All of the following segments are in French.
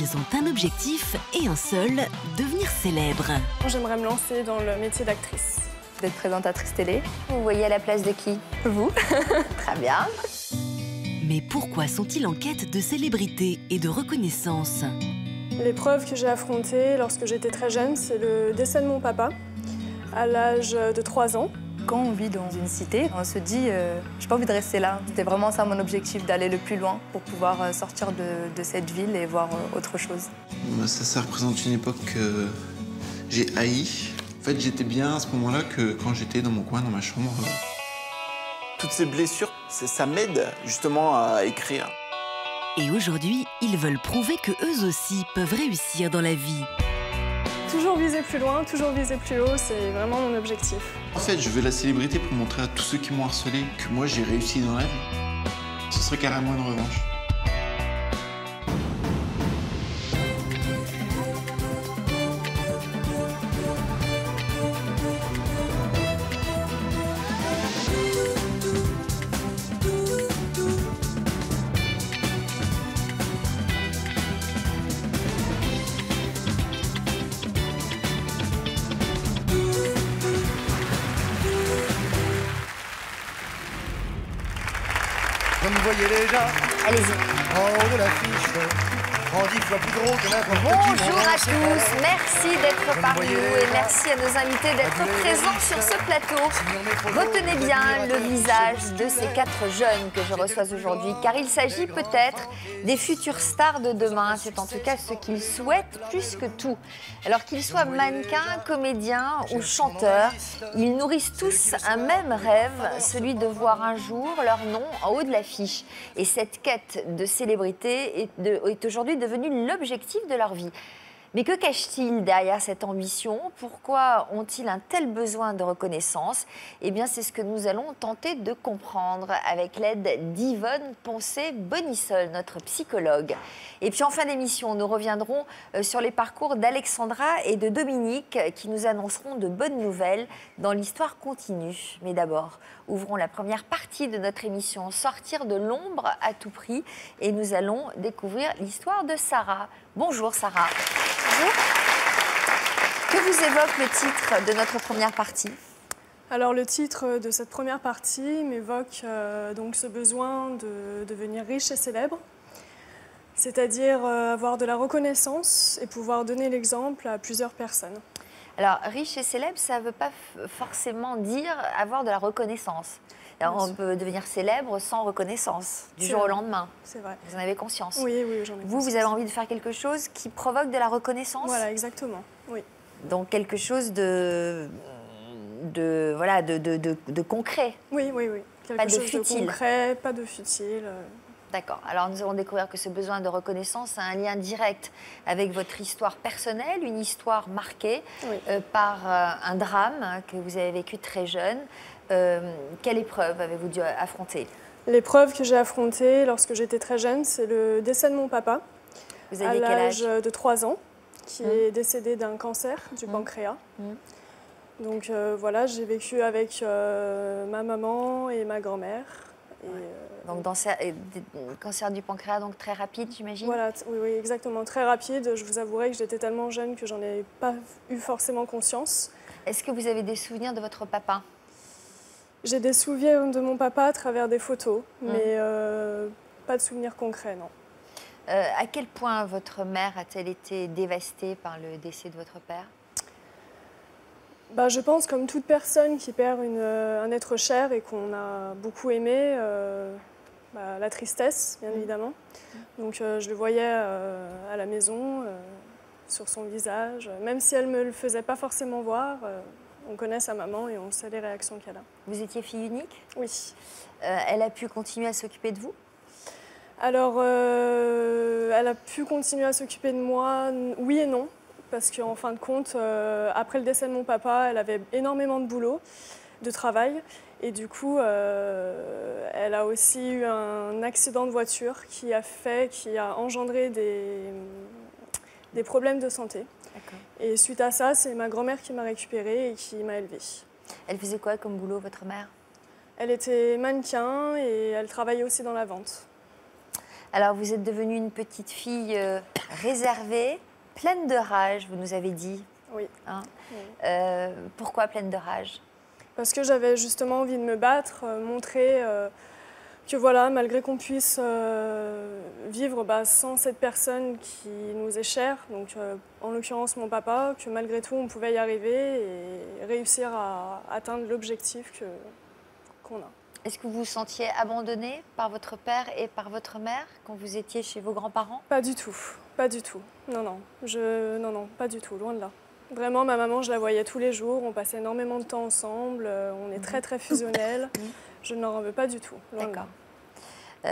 ils ont un objectif et un seul, devenir célèbres. J'aimerais me lancer dans le métier d'actrice. D'être présentatrice télé. Vous voyez à la place de qui? Vous. Très bien. Mais pourquoi sont-ils en quête de célébrité et de reconnaissance? L'épreuve que j'ai affrontée lorsque j'étais très jeune, c'est le décès de mon papa, à l'âge de 3 ans. Quand on vit dans une cité, on se dit j'ai pas envie de rester là. C'était vraiment ça mon objectif, d'aller le plus loin pour pouvoir sortir de cette ville et voir autre chose. Ça représente une époque que j'ai haï. En fait, j'étais bien à ce moment-là que quand j'étais dans mon coin, dans ma chambre. Toutes ces blessures, ça m'aide justement à écrire. Et aujourd'hui, ils veulent prouver que eux aussi peuvent réussir dans la vie. Toujours viser plus loin, toujours viser plus haut, c'est vraiment mon objectif. En fait, je veux la célébrité pour montrer à tous ceux qui m'ont harcelé que moi, j'ai réussi dans la vie. Ce serait carrément une revanche. Comme vous voyez déjà, Allez-y. en haut de l'affiche, en 10 fois plus gros que n'importe qui. Bonjour à tous, merci d'être parmi nous et merci à nos invités d'être présents sur ce plateau. Retenez bien le visage de ces 4 jeunes que je reçois aujourd'hui, car il s'agit peut-être des futures stars de demain. C'est en tout cas ce qu'ils souhaitent plus que tout. Alors qu'ils soient mannequins, comédiens ou chanteurs, ils nourrissent tous un même rêve, celui de voir un jour leur nom en haut de l'affiche. Et cette quête de célébrité est aujourd'hui devenue l'objectif de leur vie. Mais que cache-t-il derrière cette ambition? Pourquoi ont-ils un tel besoin de reconnaissance? Eh bien, c'est ce que nous allons tenter de comprendre avec l'aide d'Yvonne Poncet-Bonissol, notre psychologue. Et puis en fin d'émission, nous reviendrons sur les parcours d'Alexandra et de Dominique qui nous annonceront de bonnes nouvelles dans l'histoire continue. Mais d'abord, ouvrons la première partie de notre émission Sortir de l'ombre à tout prix et nous allons découvrir l'histoire de Sarah. Bonjour Sarah. Bonjour. Que vous évoque le titre de notre première partie? Alors le titre de cette première partie m'évoque donc ce besoin de devenir riche et célèbre, c'est-à-dire avoir de la reconnaissance et pouvoir donner l'exemple à plusieurs personnes. Alors, riche et célèbre, ça ne veut pas forcément dire avoir de la reconnaissance. Alors, on peut devenir célèbre sans reconnaissance, du jour au lendemain. C'est vrai. Vous en avez conscience? Oui, oui, j'en ai conscience. Vous avez envie de faire quelque chose qui provoque de la reconnaissance? Voilà, exactement, oui. Donc, quelque chose de concret? Oui, oui, oui. Pas de futile. De concret, pas de futile. D'accord. Alors, nous allons découvrir que ce besoin de reconnaissance a un lien direct avec votre histoire personnelle, une histoire marquée par un drame que vous avez vécu très jeune. Quelle épreuve avez-vous dû affronter? L'épreuve que j'ai affrontée lorsque j'étais très jeune, c'est le décès de mon papa. Vous aviez quel âge? À l'âge de 3 ans, qui est décédé d'un cancer du pancréas. Donc voilà, j'ai vécu avec ma maman et ma grand-mère. Donc, cancer du pancréas, donc très rapide, j'imagine? Voilà, oui, oui, exactement, très rapide. Je vous avouerai que j'étais tellement jeune que j'en ai pas eu forcément conscience. Est-ce que vous avez des souvenirs de votre papa? J'ai des souvenirs de mon papa à travers des photos, mais pas de souvenirs concrets, non. À quel point votre mère a-t-elle été dévastée par le décès de votre père? Je pense, comme toute personne qui perd un être cher et qu'on a beaucoup aimé, la tristesse, bien évidemment. Donc je le voyais à la maison, sur son visage. Même si elle ne me le faisait pas forcément voir, on connaît sa maman et on sait les réactions qu'elle a. Vous étiez fille unique? Oui. Elle a pu continuer à s'occuper de vous? Alors, elle a pu continuer à s'occuper de moi, oui et non. Parce qu'en fin de compte, après le décès de mon papa, elle avait énormément de boulot, de travail. Et du coup, elle a aussi eu un accident de voiture qui a engendré des problèmes de santé. Et suite à ça, c'est ma grand-mère qui m'a récupérée et qui m'a élevée. Elle faisait quoi comme boulot, votre mère? Elle était mannequin et elle travaillait aussi dans la vente. Alors, vous êtes devenue une petite fille réservée, pleine de rage, vous nous avez dit. Oui. Hein Oui. Pourquoi pleine de rage? Parce que j'avais justement envie de me battre, montrer que voilà, malgré qu'on puisse vivre sans cette personne qui nous est chère, donc en l'occurrence mon papa, que malgré tout on pouvait y arriver et réussir à atteindre l'objectif qu'on a. Est-ce que vous vous sentiez abandonnée par votre père et par votre mère quand vous étiez chez vos grands-parents? Pas du tout, pas du tout. Non, non, non, pas du tout, loin de là. Vraiment, ma maman, je la voyais tous les jours, on passait énormément de temps ensemble, on est très très fusionnels. Je n'en veux pas du tout. D'accord.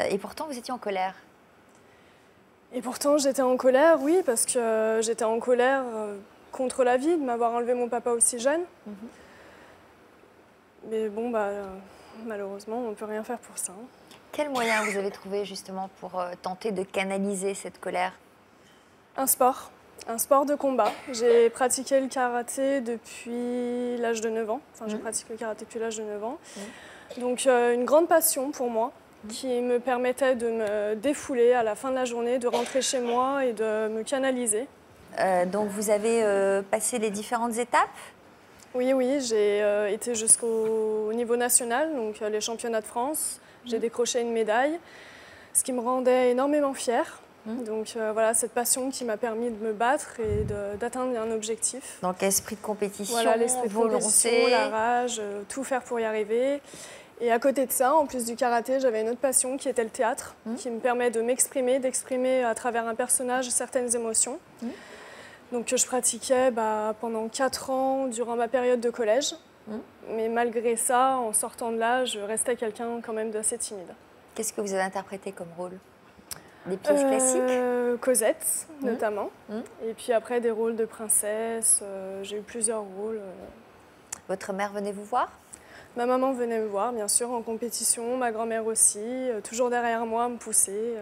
Et pourtant, vous étiez en colère. Et pourtant, j'étais en colère, oui, parce que j'étais en colère contre la vie de m'avoir enlevé mon papa aussi jeune. Mais bon, malheureusement, on ne peut rien faire pour ça. Quel moyen vous avez trouvé justement pour tenter de canaliser cette colère? Un sport de combat. J'ai pratiqué le karaté depuis l'âge de 9 ans. Enfin, je pratique le karaté depuis l'âge de 9 ans. Donc, une grande passion pour moi qui me permettait de me défouler à la fin de la journée, de rentrer chez moi et de me canaliser. Donc, vous avez passé les différentes étapes? Oui, j'ai été jusqu'au niveau national, donc les championnats de France. J'ai décroché une médaille, ce qui me rendait énormément fière. Donc voilà, cette passion qui m'a permis de me battre et d'atteindre un objectif. Donc esprit de compétition, voilà, l'esprit de compétition, la rage, tout faire pour y arriver. Et à côté de ça, en plus du karaté, j'avais une autre passion qui était le théâtre, qui me permet de m'exprimer, d'exprimer à travers un personnage certaines émotions. Donc je pratiquais pendant 4 ans durant ma période de collège. Mais malgré ça, en sortant de là, je restais quelqu'un quand même d'assez timide. Qu'est-ce que vous avez interprété comme rôle? Des pièces classiques? Cosette, notamment. Et puis après, des rôles de princesse. J'ai eu plusieurs rôles. Votre mère venait vous voir? Ma maman venait me voir, bien sûr, en compétition. Ma grand-mère aussi. Toujours derrière moi, à me pousser,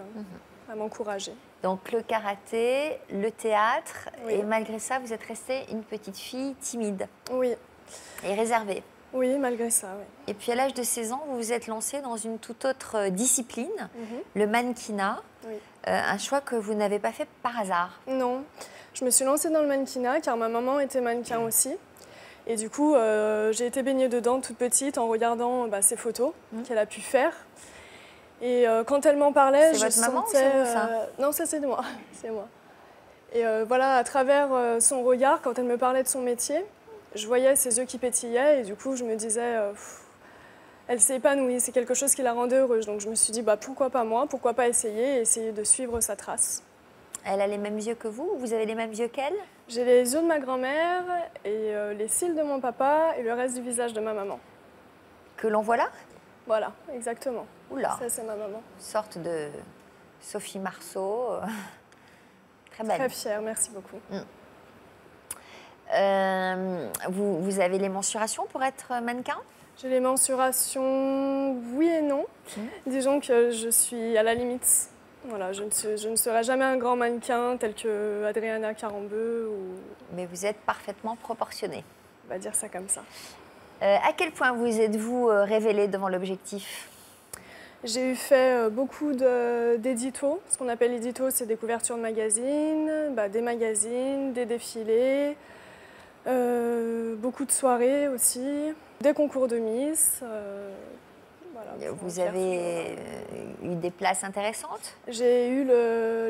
à m'encourager. Donc le karaté, le théâtre. Oui. Et malgré ça, vous êtes restée une petite fille timide. Oui. Et réservée. Oui, malgré ça, oui. Et puis à l'âge de 16 ans, vous vous êtes lancée dans une toute autre discipline, le mannequinat. Oui. Un choix que vous n'avez pas fait par hasard. Non, je me suis lancée dans le mannequinat car ma maman était mannequin aussi. Et du coup, j'ai été baignée dedans toute petite en regardant ses photos qu'elle a pu faire. Et quand elle m'en parlait, c'est votre maman ou sentais... c'est vous, ça non, ça c'est de moi, c'est moi. Et voilà, à travers son regard, quand elle me parlait de son métier, je voyais ses yeux qui pétillaient et du coup, je me disais, elle s'est épanouie, c'est quelque chose qui la rendait heureuse. Donc je me suis dit, pourquoi pas moi, pourquoi pas essayer et essayer de suivre sa trace. Elle a les mêmes yeux que vous? Vous avez les mêmes yeux qu'elle? J'ai les yeux de ma grand-mère et les cils de mon papa et le reste du visage de ma maman. Que l'on voit là? Voilà, exactement. Oula. Ça, c'est ma maman. Une sorte de Sophie Marceau. Très belle. Très fière, merci beaucoup. Vous avez les mensurations pour être mannequin? J'ai les mensurations, oui et non. Disons que je suis à la limite. Voilà, je ne serai jamais un grand mannequin tel que Adriana Carambeu. Mais vous êtes parfaitement proportionnée. On va dire ça comme ça. À quel point vous êtes-vous révélée devant l'objectif? J'ai fait beaucoup d'éditos. Ce qu'on appelle éditos, c'est des couvertures de magazines, des magazines, des défilés, beaucoup de soirées aussi, des concours de Miss. Voilà, vous avez eu des places intéressantes? J'ai eu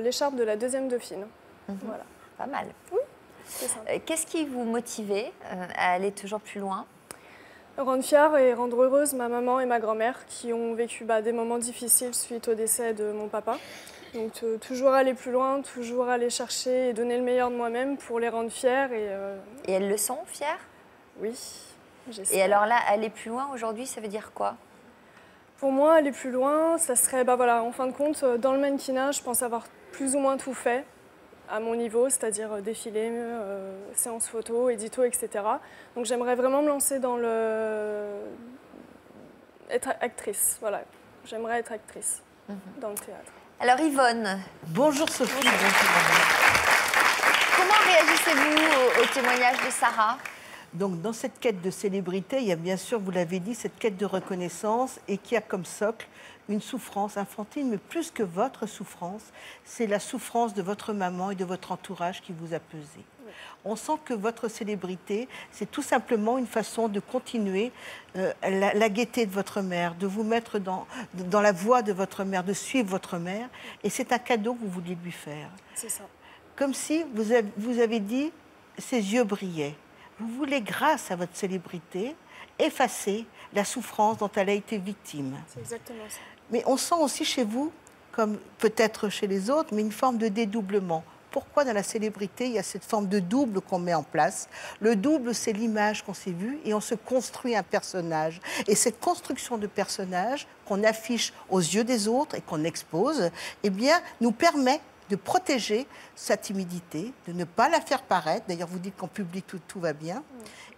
l'écharpe de la 2e dauphine. Voilà. Pas mal. Oui, c'est ça. Qu'est-ce qui vous motivait à aller toujours plus loin? Rendre fière et rendre heureuse ma maman et ma grand-mère qui ont vécu des moments difficiles suite au décès de mon papa. Donc toujours aller plus loin, toujours aller chercher et donner le meilleur de moi-même pour les rendre fières. Et elles le sont, fières? Oui, j'espère. Et alors là, aller plus loin aujourd'hui, ça veut dire quoi? Pour moi, aller plus loin, ça serait, en fin de compte, dans le mannequinat, je pense avoir plus ou moins tout fait à mon niveau, c'est-à-dire défilé, séances photo, édito, etc. Donc j'aimerais vraiment me lancer dans être actrice, voilà. J'aimerais être actrice dans le théâtre. Alors Yvonne. Bonjour Sophie. Comment réagissez-vous au témoignage de Sarah? Donc, dans cette quête de célébrité, il y a bien sûr, vous l'avez dit, cette quête de reconnaissance et qui a comme socle une souffrance infantile, mais plus que votre souffrance, c'est la souffrance de votre maman et de votre entourage qui vous a pesé. Oui. On sent que votre célébrité, c'est tout simplement une façon de continuer la gaieté de votre mère, de vous mettre dans la voie de votre mère, de suivre votre mère. Et c'est un cadeau que vous vouliez lui faire. C'est ça. Comme si vous avez dit, ses yeux brillaient. Vous voulez, grâce à votre célébrité, effacer la souffrance dont elle a été victime. C'est exactement ça. Mais on sent aussi chez vous, comme peut-être chez les autres, mais une forme de dédoublement. Pourquoi dans la célébrité, il y a cette forme de double qu'on met en place? Le double, c'est l'image qu'on s'est vue et on se construit un personnage. Et cette construction de personnage qu'on affiche aux yeux des autres et qu'on expose, eh bien, nous permet de protéger sa timidité, de ne pas la faire paraître. D'ailleurs, vous dites qu'en public, tout va bien.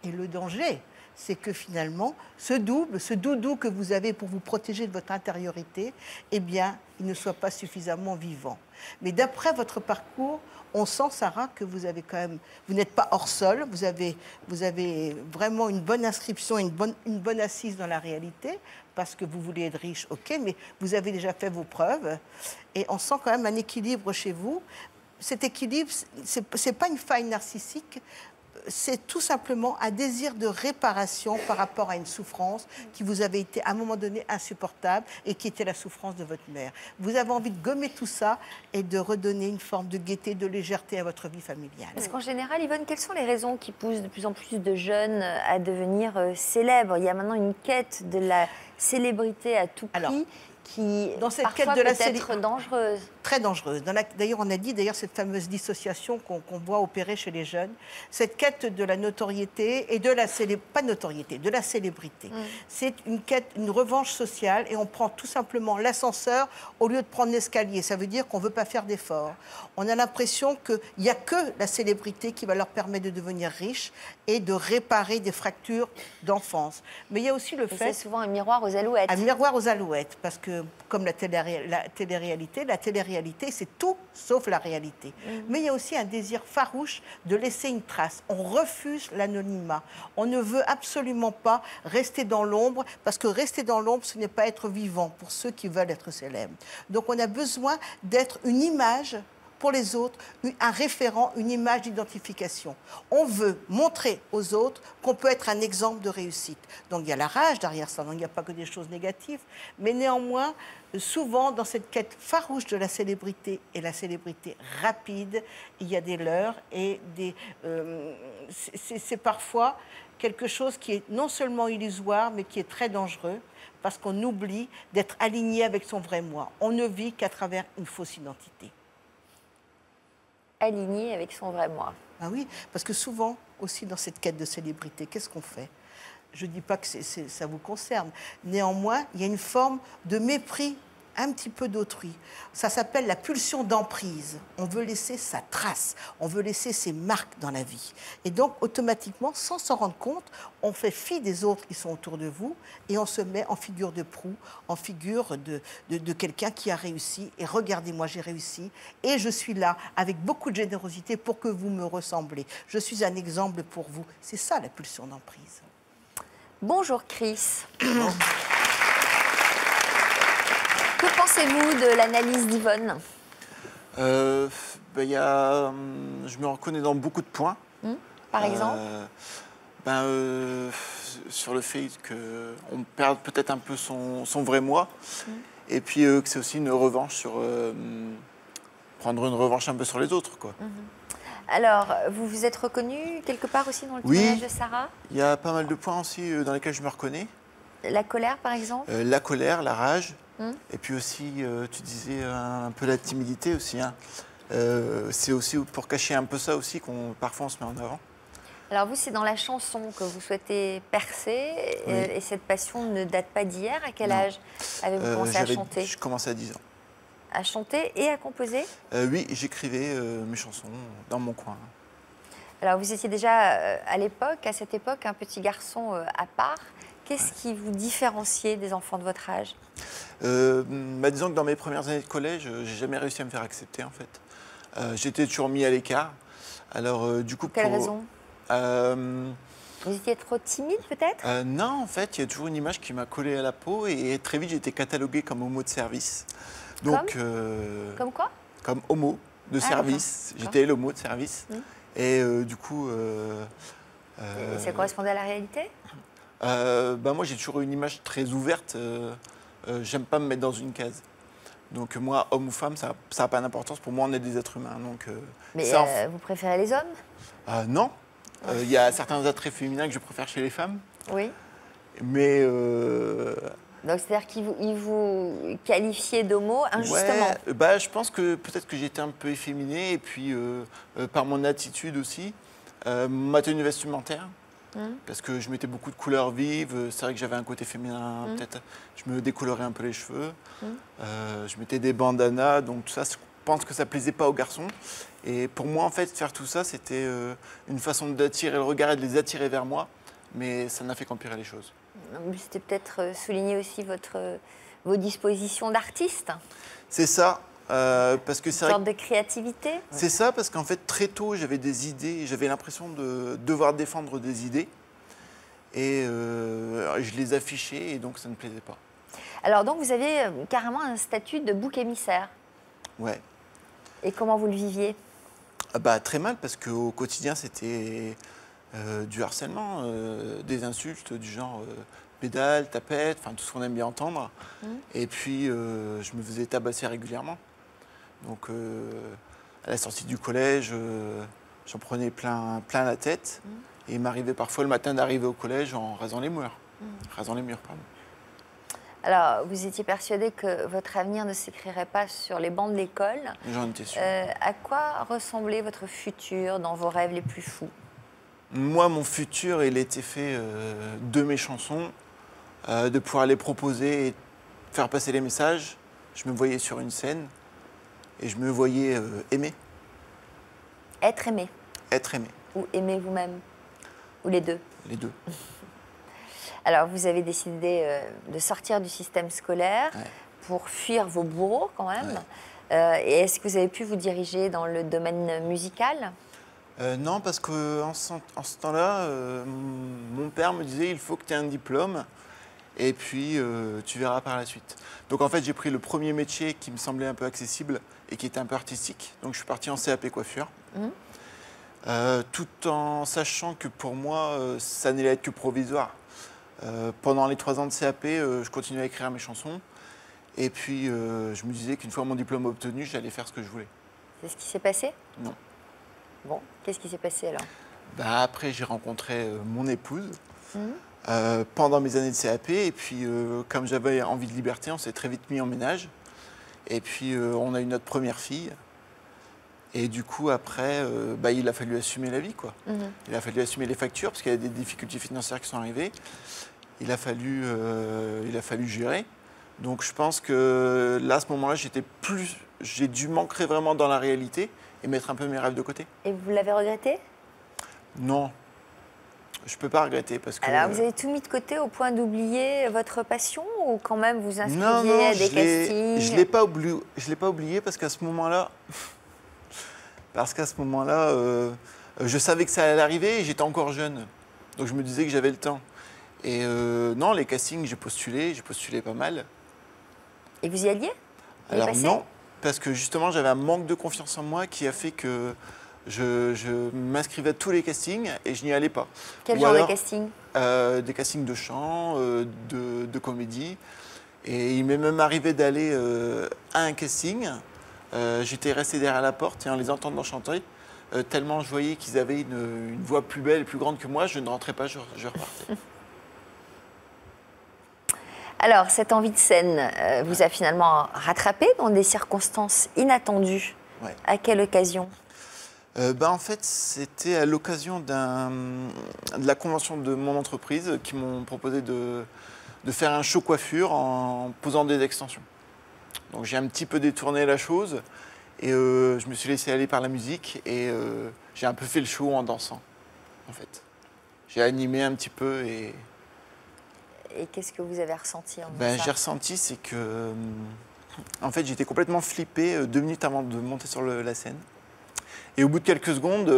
Et le danger, c'est que finalement, ce double, ce doudou que vous avez pour vous protéger de votre intériorité, eh bien, il ne soit pas suffisamment vivant. Mais d'après votre parcours, on sent, Sarah, que vous avez quand même, vous n'êtes pas hors sol, vous avez vraiment une bonne inscription, une bonne assise dans la réalité, parce que vous voulez être riche, ok, mais vous avez déjà fait vos preuves, et on sent quand même un équilibre chez vous. Cet équilibre, c'est pas une faille narcissique, c'est tout simplement un désir de réparation par rapport à une souffrance qui vous avait été à un moment donné insupportable et qui était la souffrance de votre mère. Vous avez envie de gommer tout ça et de redonner une forme de gaieté, de légèreté à votre vie familiale. Parce qu'en général, Yvonne, quelles sont les raisons qui poussent de plus en plus de jeunes à devenir célèbres? Il y a maintenant une quête de la célébrité à tout prix. Qui dans cette quête de la célébrité peut être dangereuse. Très dangereuse. D'ailleurs, on a dit cette fameuse dissociation qu'on voit opérer chez les jeunes. Cette quête de la notoriété et de la de la célébrité. C'est une quête, une revanche sociale et on prend tout simplement l'ascenseur au lieu de prendre l'escalier. Ça veut dire qu'on ne veut pas faire d'efforts. On a l'impression qu'il n'y a que la célébrité qui va leur permettre de devenir riches et de réparer des fractures d'enfance. Mais il y a aussi le fait... C'est souvent un miroir aux alouettes. Un miroir aux alouettes, parce que comme la télé-réalité, c'est tout sauf la réalité. Mais il y a aussi un désir farouche de laisser une trace. On refuse l'anonymat. On ne veut absolument pas rester dans l'ombre, parce que rester dans l'ombre, ce n'est pas être vivant pour ceux qui veulent être célèbres. Donc on a besoin d'être une image pour les autres, un référent, une image d'identification. On veut montrer aux autres qu'on peut être un exemple de réussite. Donc il y a la rage derrière ça, donc il n'y a pas que des choses négatives, mais néanmoins, souvent dans cette quête farouche de la célébrité et la célébrité rapide, il y a des leurres et c'est parfois quelque chose qui est non seulement illusoire, mais qui est très dangereux, parce qu'on oublie d'être aligné avec son vrai moi. On ne vit qu'à travers une fausse identité. Aligné avec son vrai moi. Ah oui, parce que souvent, aussi dans cette quête de célébrité, qu'est-ce qu'on fait? Je ne dis pas que ça vous concerne. Néanmoins, il y a une forme de mépris un petit peu d'autrui. Ça s'appelle la pulsion d'emprise. On veut laisser sa trace, on veut laisser ses marques dans la vie. Et donc, automatiquement, sans s'en rendre compte, on fait fi des autres qui sont autour de vous et on se met en figure de proue, en figure de quelqu'un qui a réussi. Et regardez-moi, j'ai réussi. Et je suis là avec beaucoup de générosité pour que vous me ressemblez. Je suis un exemple pour vous. C'est ça, la pulsion d'emprise. Bonjour, Chris. Que pensez-vous de l'analyse d'Yvonne? Je me reconnais dans beaucoup de points. Par exemple sur le fait qu'on perde peut-être un peu son vrai moi. Et puis que c'est aussi une revanche sur... prendre une revanche un peu sur les autres, quoi. Alors, vous vous êtes reconnu quelque part aussi dans le témoignage de Sarah? Il y a pas mal de points aussi dans lesquels je me reconnais. La colère, par exemple? La colère, la rage. Et puis aussi, tu disais un peu la timidité aussi. Hein. C'est aussi pour cacher un peu ça aussi qu'on parfois on se met en avant. Alors vous, c'est dans la chanson que vous souhaitez percer. Oui. Et cette passion ne date pas d'hier. À quel âge avez-vous commencé à chanter? Je commençais à 10 ans. À chanter et à composer? Oui, j'écrivais mes chansons dans mon coin. Alors vous étiez déjà à cette époque, un petit garçon à part. Qu'est-ce qui vous différenciait des enfants de votre âge? Disons que dans mes premières années de collège, j'ai jamais réussi à me faire accepter en fait. J'étais toujours mis à l'écart. Alors du coup, quelle raison? Vous étiez trop timide peut-être? Non, en fait, il y a toujours une image qui m'a collé à la peau et très vite, j'ai été catalogué comme homo de service. Donc, Comme quoi? comme homo de service. J'étais l'homo de service. Et du coup... ça correspondait à la réalité? Moi, j'ai toujours eu une image très ouverte. J'aime pas me mettre dans une case. Donc moi, homme ou femme, ça n'a pas d'importance. Pour moi, on est des êtres humains. Donc, Mais vous préférez les hommes? Non. Il y a certains attraits féminins que je préfère chez les femmes. Oui. Mais... Donc c'est-à-dire qu'ils vous qualifiaient d'homo injustement? Ouais, je pense que peut-être que j'étais un peu efféminé. Et puis, par mon attitude aussi, ma tenue vestimentaire. Parce que je mettais beaucoup de couleurs vives. C'est vrai que j'avais un côté féminin, peut-être. Je me décolorais un peu les cheveux. Je mettais des bandanas. Donc tout ça, je pense que ça plaisait pas aux garçons. Et pour moi, en fait, faire tout ça, c'était une façon d'attirer le regard et de les attirer vers moi. Mais ça n'a fait qu'empirer les choses. C'était peut-être souligner aussi vos dispositions d'artiste? C'est ça. Parce que c'est une sorte de créativité? C'est ça, parce qu'en fait, très tôt, j'avais des idées, j'avais l'impression de devoir défendre des idées, et je les affichais, et donc ça ne plaisait pas. Alors donc, vous avez carrément un statut de bouc émissaire? Ouais. Et comment vous le viviez? Très mal, parce qu'au quotidien, c'était du harcèlement, des insultes du genre pédale, tapette, enfin tout ce qu'on aime bien entendre. Et puis, je me faisais tabasser régulièrement. Donc, à la sortie du collège, j'en prenais plein la tête. Et il m'arrivait parfois le matin d'arriver au collège en rasant les murs. Alors, vous étiez persuadé que votre avenir ne s'écrirait pas sur les bancs de l'école. J'en étais sûr. À quoi ressemblait votre futur dans vos rêves les plus fous? Moi, mon futur, il était fait de mes chansons, de pouvoir les proposer et faire passer les messages. Je me voyais sur une scène. Et je me voyais aimer. Être aimé? Être aimé. Ou aimer vous-même? Ou les deux? Les deux. Alors, vous avez décidé de sortir du système scolaire pour fuir vos bourreaux, quand même. Et est-ce que vous avez pu vous diriger dans le domaine musical? Non, parce qu'en ce temps-là, mon père me disait il faut que tu aies un diplôme. Et puis, tu verras par la suite. Donc, en fait, j'ai pris le premier métier qui me semblait un peu accessible et qui était un peu artistique. Donc, je suis parti en CAP coiffure. Tout en sachant que pour moi, ça n'allait être que provisoire. Pendant les 3 ans de CAP, je continuais à écrire mes chansons. Et puis, je me disais qu'une fois mon diplôme obtenu, j'allais faire ce que je voulais. C'est ce qui s'est passé? Non. Bon, qu'est-ce qui s'est passé alors? Après, j'ai rencontré mon épouse. Pendant mes années de CAP, et puis comme j'avais envie de liberté, on s'est très vite mis en ménage. Et puis on a eu notre première fille. Et du coup, après, il a fallu assumer la vie, quoi. Il a fallu assumer les factures, parce qu'il y a des difficultés financières qui sont arrivées. Il a fallu gérer. Donc je pense que là, à ce moment-là, j'ai dû m'ancrer vraiment dans la réalité et mettre un peu mes rêves de côté. Et vous l'avez regretté? Non. Je ne peux pas regretter parce que... Alors, vous avez tout mis de côté au point d'oublier votre passion ou quand même vous inscriviez à des castings? Je ne l'ai pas oublié parce qu'à ce moment-là, je savais que ça allait arriver et j'étais encore jeune. Donc, je me disais que j'avais le temps. Et non, les castings, j'ai postulé pas mal. Et vous y alliez? Alors non, parce que justement, j'avais un manque de confiance en moi qui a fait que... Je m'inscrivais à tous les castings et je n'y allais pas. Quel genre de casting? Des castings de chant, de comédie. Et il m'est même arrivé d'aller à un casting. J'étais resté derrière la porte et en les entendant chanter, tellement je voyais qu'ils avaient une voix plus belle et plus grande que moi, je ne rentrais pas, je repartais. Alors, cette envie de scène vous a finalement rattrapé dans des circonstances inattendues. Ouais. À quelle occasion? En fait, c'était à l'occasion de la convention de mon entreprise qui m'ont proposé de faire un show coiffure en posant des extensions. Donc j'ai un petit peu détourné la chose et je me suis laissé aller par la musique et j'ai un peu fait le show en dansant, en fait. J'ai animé un petit peu et... Et qu'est-ce que vous avez ressenti en faisant ça? J'ai ressenti, c'est que... en fait, j'étais complètement flippé 2 minutes avant de monter sur la scène. Et au bout de quelques secondes,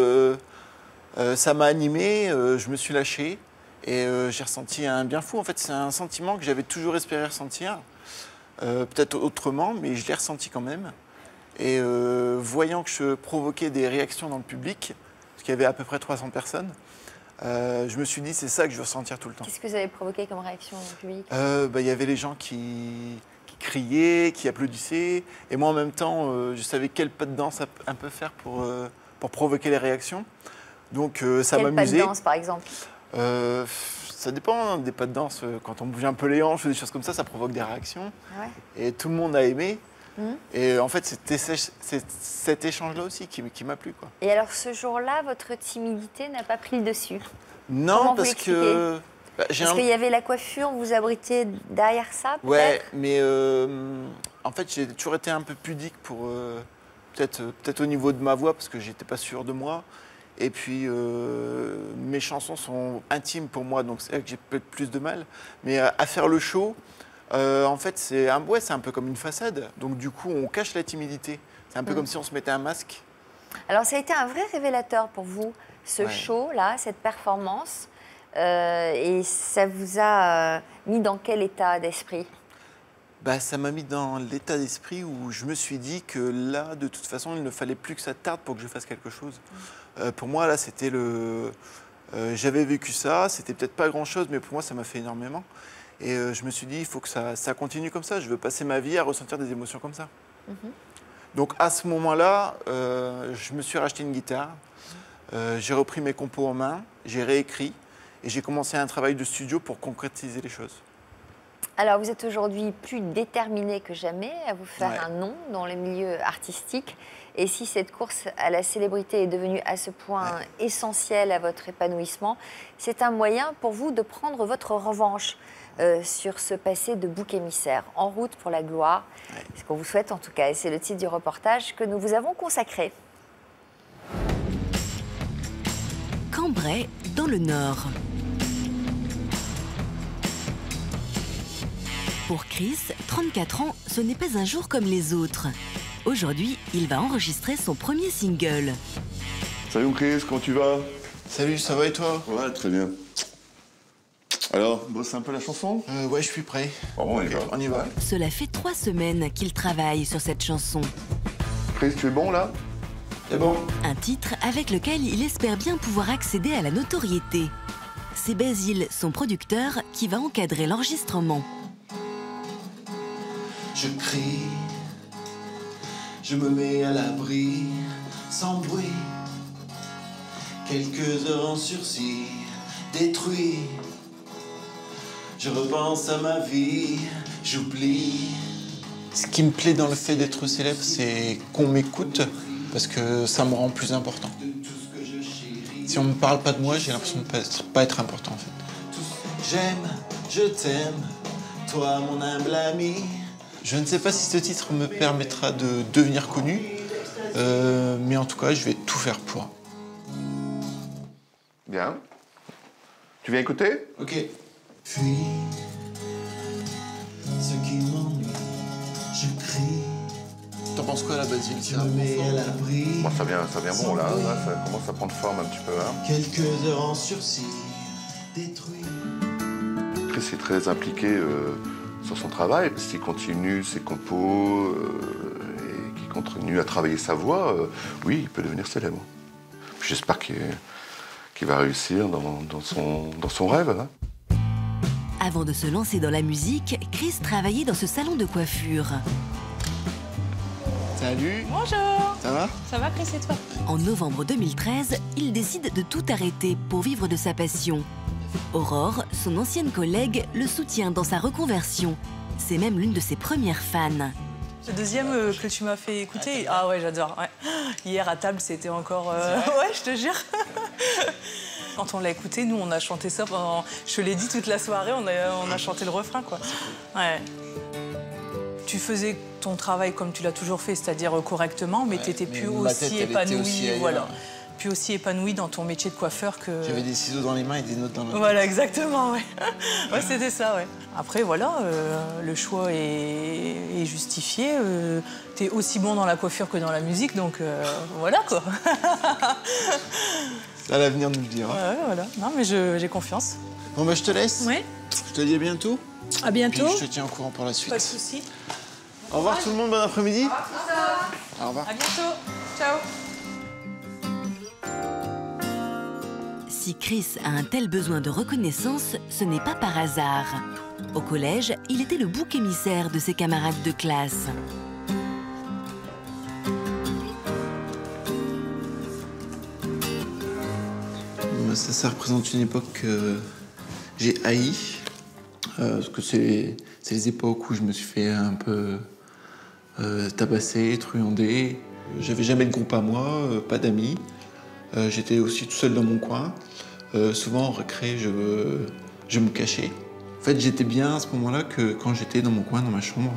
Ça m'a animé, je me suis lâché et j'ai ressenti un bien fou. En fait, c'est un sentiment que j'avais toujours espéré ressentir, peut-être autrement, mais je l'ai ressenti quand même. Et voyant que je provoquais des réactions dans le public, parce qu'il y avait à peu près 300 personnes, je me suis dit, c'est ça que je veux ressentir tout le temps. Qu'est-ce que vous avez provoqué comme réaction au public? Il y avait les gens qui criaient, qui applaudissaient. Et moi, en même temps, je savais quel pas de danse un peu faire pour provoquer les réactions. Donc, ça m'amusait. Quel pas de danse, par exemple? Ça dépend des pas de danse. Quand on bouge un peu les hanches ou des choses comme ça provoque des réactions. Ouais. Et tout le monde a aimé. Et en fait, c'était cet échange-là aussi qui m'a plu, quoi. Et alors, ce jour-là, votre timidité n'a pas pris le dessus? Non, Comment parce que... Est-ce qu'il y avait la coiffure, vous abritez derrière ça, peut-être? Ouais, mais en fait, j'ai toujours été un peu pudique pour... peut-être au niveau de ma voix, parce que j'étais pas sûr de moi. Et puis, mes chansons sont intimes pour moi, donc c'est là que j'ai peut-être plus de mal. Mais à faire le show, en fait, c'est un peu comme une façade. Donc, du coup, on cache la timidité. C'est un peu comme si on se mettait un masque. Alors, ça a été un vrai révélateur pour vous, ce show-là, cette performance. Et ça vous a mis dans quel état d'esprit? Ça m'a mis dans l'état d'esprit où je me suis dit que là, de toute façon, il ne fallait plus que ça tarde pour que je fasse quelque chose. Pour moi, là, c'était le... j'avais vécu ça, c'était peut-être pas grand-chose, mais pour moi, ça m'a fait énormément. Et je me suis dit, il faut que ça continue comme ça. Je veux passer ma vie à ressentir des émotions comme ça. Donc, à ce moment-là, je me suis racheté une guitare. J'ai repris mes compos en main, j'ai réécrit. Et j'ai commencé un travail de studio pour concrétiser les choses. Alors, vous êtes aujourd'hui plus déterminé que jamais à vous faire un nom dans les milieux artistiques. Et si cette course à la célébrité est devenue à ce point essentielle à votre épanouissement, c'est un moyen pour vous de prendre votre revanche sur ce passé de bouc émissaire, en route pour la gloire. C'est ce qu'on vous souhaite en tout cas. Et c'est le titre du reportage que nous vous avons consacré. Cambrai, dans le Nord. Pour Chris, 34 ans, ce n'est pas un jour comme les autres. Aujourd'hui, il va enregistrer son premier single. Salut Chris, comment tu vas? Salut, ça va et toi? Ouais, très bien. Alors, bosse un peu la chanson? Ouais, je suis prêt. Bon, on y va. Cela fait 3 semaines qu'il travaille sur cette chanson. Chris, tu es bon là? C'est bon. Un titre avec lequel il espère bien pouvoir accéder à la notoriété. C'est Basile, son producteur, qui va encadrer l'enregistrement. Je crie, je me mets à l'abri, sans bruit. Quelques heures en sursis, détruit. Je repense à ma vie, j'oublie. Ce qui me plaît dans le fait d'être célèbre, c'est qu'on m'écoute, parce que ça me rend plus important. Si on ne me parle pas de moi, j'ai l'impression de ne pas être important en fait. J'aime, je t'aime, toi mon humble ami. Je ne sais pas si ce titre me permettra de devenir connu, mais en tout cas, je vais tout faire pour. Bien. Tu viens écouter? Ok. Puis, ce qui m'ennuie, je crie. T'en penses quoi là, Basile? Je me mets à l'abri. Bon, ça vient bon là, ça commence à prendre forme un petit peu. Hein. Quelques heures en sursis, détruit. Chris est très impliqué sur son travail, parce qu'il continue ses compos et qu'il continue à travailler sa voix. Oui, il peut devenir célèbre. J'espère qu'il va réussir dans son rêve. Hein. Avant de se lancer dans la musique, Chris travaillait dans ce salon de coiffure. Salut. Bonjour. Ça va? Ça va, Chris, et toi? En novembre 2013, il décide de tout arrêter pour vivre de sa passion. Aurore, son ancienne collègue, le soutient dans sa reconversion. C'est même l'une de ses premières fans. Le deuxième que tu m'as fait écouter, ah ouais, j'adore. Ouais. Hier à table, c'était encore... Ouais, je te jure. Quand on l'a écouté, nous, on a chanté ça pendant... Je te l'ai dit toute la soirée, on a chanté le refrain, quoi. Ouais. Tu faisais ton travail comme tu l'as toujours fait, c'est-à-dire correctement, mais tu n'étais plus aussi épanouie. Voilà. puis aussi épanoui dans ton métier de coiffeur que... J'avais des ciseaux dans les mains et des notes dans la main. Voilà, exactement, ouais. Ouais, c'était ça, ouais. Après, voilà, le choix est justifié. T'es aussi bon dans la coiffure que dans la musique, donc voilà, quoi. C'est à l'avenir de nous le dire. Hein. Ouais, voilà. Non, mais j'ai confiance. Bon, bah, je te laisse. Oui. Je te dis à bientôt. À bientôt. Puis je te tiens au courant pour la suite. Pas de soucis. Au revoir tout le monde, bon après-midi. Au revoir. À bientôt. Ciao. Si Chris a un tel besoin de reconnaissance, ce n'est pas par hasard. Au collège, il était le bouc émissaire de ses camarades de classe. Ça représente une époque que j'ai haï, parce que c'est les époques où je me suis fait un peu tabasser, truander. J'avais jamais de groupe à moi, pas d'amis. J'étais aussi tout seul dans mon coin. Souvent en récré, je me cachais. En fait, j'étais bien à ce moment-là que quand j'étais dans mon coin, dans ma chambre,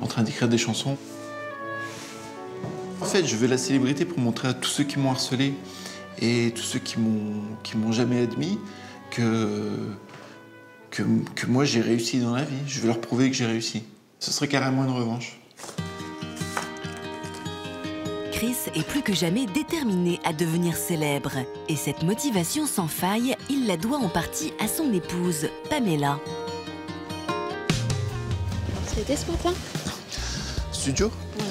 en train d'écrire des chansons. En fait, je veux la célébrité pour montrer à tous ceux qui m'ont harcelé et tous ceux qui m'ont jamais admis que moi j'ai réussi dans la vie. Je veux leur prouver que j'ai réussi. Ce serait carrément une revanche. Chris est plus que jamais déterminé à devenir célèbre. Et cette motivation sans faille, il la doit en partie à son épouse, Pamela. C'était ce matin? Studio? Oui.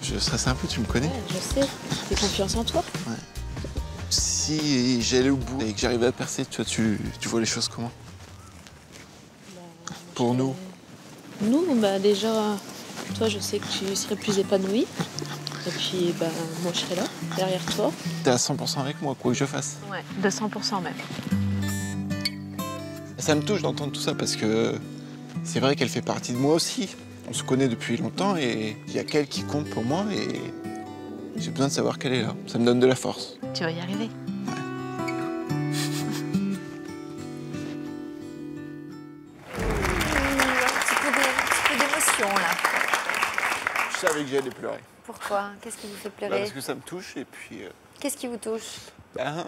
Je stresse un peu, tu me connais? Ouais, je sais. T'as confiance en toi? Ouais. Si j'allais au bout et que j'arrivais à percer, tu vois les choses comment? Pour nous? Nous, bah déjà, toi, je sais que tu serais plus épanouie. Et puis, bah, moi, je serai là, derrière toi. T'es à 100% avec moi, quoi que je fasse? Ouais, de 100% même. Ça me touche d'entendre tout ça parce que c'est vrai qu'elle fait partie de moi aussi. On se connaît depuis longtemps et il y a qu'elle qui compte pour moi et j'ai besoin de savoir qu'elle est là. Ça me donne de la force. Tu vas y arriver. Un petit peu d'émotion, là. Je savais que j'allais pleurer. Pourquoi? Qu'est-ce qui vous fait Bah, pleurer? parce que ça me touche et puis... Qu'est-ce qui vous touche? Ben,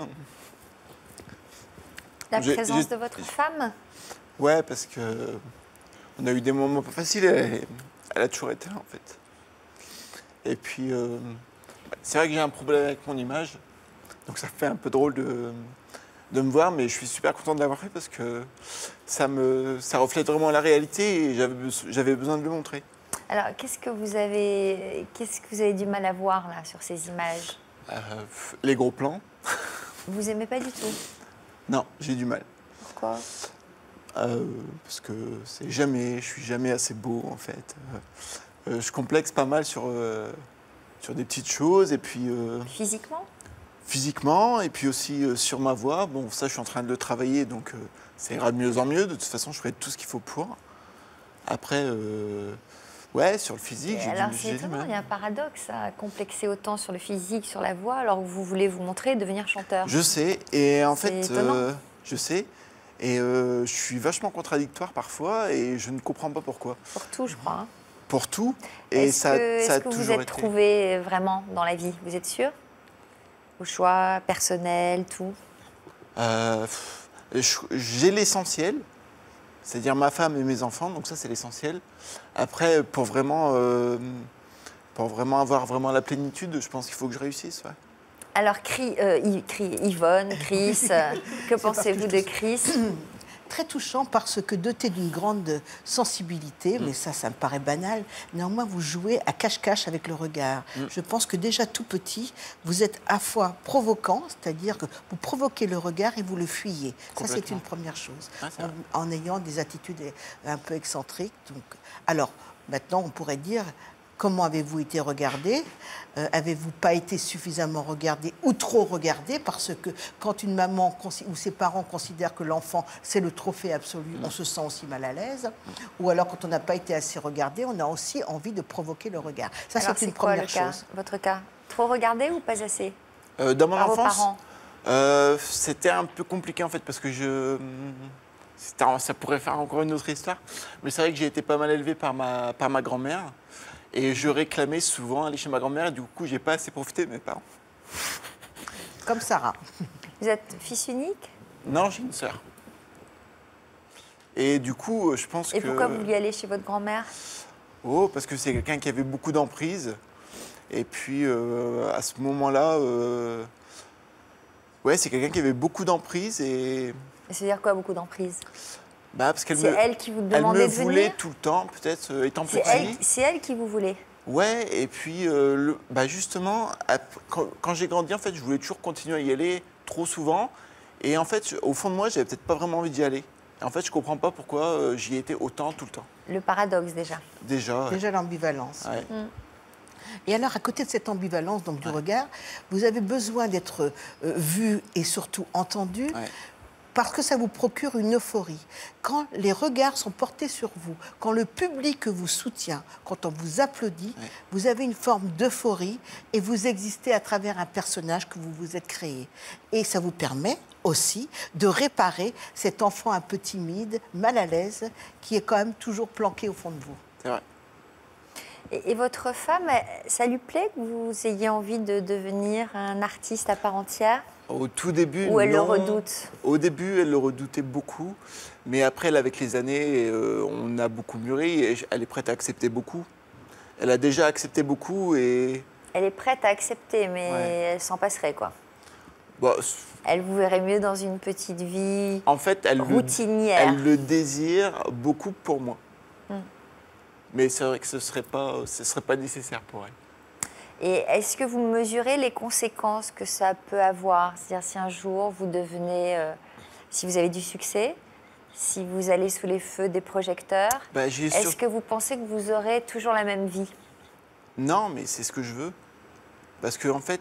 La présence de votre femme? ouais, parce que on a eu des moments pas faciles. Elle a toujours été là, en fait. Et puis, c'est vrai que j'ai un problème avec mon image. Donc ça fait un peu drôle de me voir, mais je suis super content de l'avoir fait parce que ça reflète vraiment la réalité et j'avais besoin de le montrer. Alors, qu'est-ce que vous avez du mal à voir, là, sur ces images? Les gros plans. Vous aimez pas du tout? Non, j'ai du mal. Pourquoi? Parce que je suis jamais assez beau, en fait. Je complexe pas mal sur des petites choses et puis... Physiquement? Physiquement et puis aussi sur ma voix. Bon, ça, je suis en train de le travailler, donc ça ira de mieux en mieux. De toute façon, je ferai tout ce qu'il faut pour. Après, ouais, sur le physique, j'ai alors, c'est étonnant, il y a un paradoxe à complexer autant sur le physique, sur la voix, alors que vous voulez vous montrer et devenir chanteur. Je sais, et en fait, étonnant. je sais, et je suis vachement contradictoire parfois, et je ne comprends pas pourquoi. Pour tout, je crois. Hein. Pour tout, et ça a toujours été. Est-ce que vous êtes trouvé vraiment dans la vie? Vous êtes sûr? Vos choix personnels, tout? J'ai l'essentiel, c'est-à-dire ma femme et mes enfants, donc ça c'est l'essentiel. Après, pour vraiment avoir vraiment la plénitude, je pense qu'il faut que je réussisse. Ouais. Alors, Yvonne, Chris, que pensez-vous de Chris? Très touchant parce que doté d'une grande sensibilité, mais ça me paraît banal, néanmoins vous jouez à cache-cache avec le regard. Je pense que déjà tout petit, vous êtes à la fois provoquant, c'est-à-dire que vous provoquez le regard et vous le fuyez. Ça, c'est une première chose, en ayant des attitudes un peu excentriques. Donc, alors, maintenant, on pourrait dire... Comment avez-vous été regardé? Avez-vous pas été suffisamment regardé ou trop regardé? Parce que quand une maman ou ses parents considèrent que l'enfant, c'est le trophée absolu, on se sent aussi mal à l'aise. Ou alors, quand on n'a pas été assez regardé, on a aussi envie de provoquer le regard. Ça, c'est une première chose. Votre cas? Trop regardé ou pas assez? Dans mon Par enfance, vos parents? c'était un peu compliqué, en fait, parce que ça pourrait faire encore une autre histoire. Mais c'est vrai que j'ai été pas mal élevé par ma grand-mère. Et je réclamais souvent aller chez ma grand-mère et du coup, j'ai pas assez profité de mes parents. Comme Sarah. Vous êtes fils unique? Non, j'ai une sœur. Et du coup, je pense que... Et pourquoi vous vouliez aller chez votre grand-mère? Oh, parce que c'est quelqu'un qui avait beaucoup d'emprise. Et puis, à ce moment-là, ouais, c'est quelqu'un qui avait beaucoup d'emprise et... Et c'est-à-dire quoi, beaucoup d'emprise? Bah, parce qu'elle C'est me... elle qui vous demandait de venir? Elle me voulait tout le temps, peut-être, étant petit. C'est elle qui vous voulait? Ouais, et puis, bah justement, quand j'ai grandi, en fait, je voulais toujours continuer à y aller trop souvent. Et en fait, au fond de moi, j'avais peut-être pas vraiment envie d'y aller. Et en fait, je comprends pas pourquoi j'y étais autant, tout le temps. Le paradoxe, déjà. Déjà, ouais. Déjà l'ambivalence. Ouais. Et alors, à côté de cette ambivalence donc, du regard, vous avez besoin d'être vu et surtout entendu parce que ça vous procure une euphorie. Quand les regards sont portés sur vous, quand le public vous soutient, quand on vous applaudit, vous avez une forme d'euphorie et vous existez à travers un personnage que vous vous êtes créé. Et ça vous permet aussi de réparer cet enfant un peu timide, mal à l'aise, qui est quand même toujours planqué au fond de vous. C'est vrai. Et votre femme, ça lui plaît que vous ayez envie de devenir un artiste à part entière? Au tout début, ou elle non. le redoute? Au début, elle le redoutait beaucoup. Mais après, avec les années, on a beaucoup mûri et elle est prête à accepter beaucoup. Elle a déjà accepté beaucoup et... Elle est prête à accepter, mais elle s'en passerait, quoi. Bah, elle vous verrait mieux dans une petite vie en fait, routinière. Elle le désire beaucoup pour moi. Mais c'est vrai que ce serait pas nécessaire pour elle. Et est-ce que vous mesurez les conséquences que ça peut avoir? C'est-à-dire si un jour vous devenez, si vous avez du succès, si vous allez sous les feux des projecteurs, est-ce que vous pensez que vous aurez toujours la même vie? Non, mais c'est ce que je veux. Parce que en fait,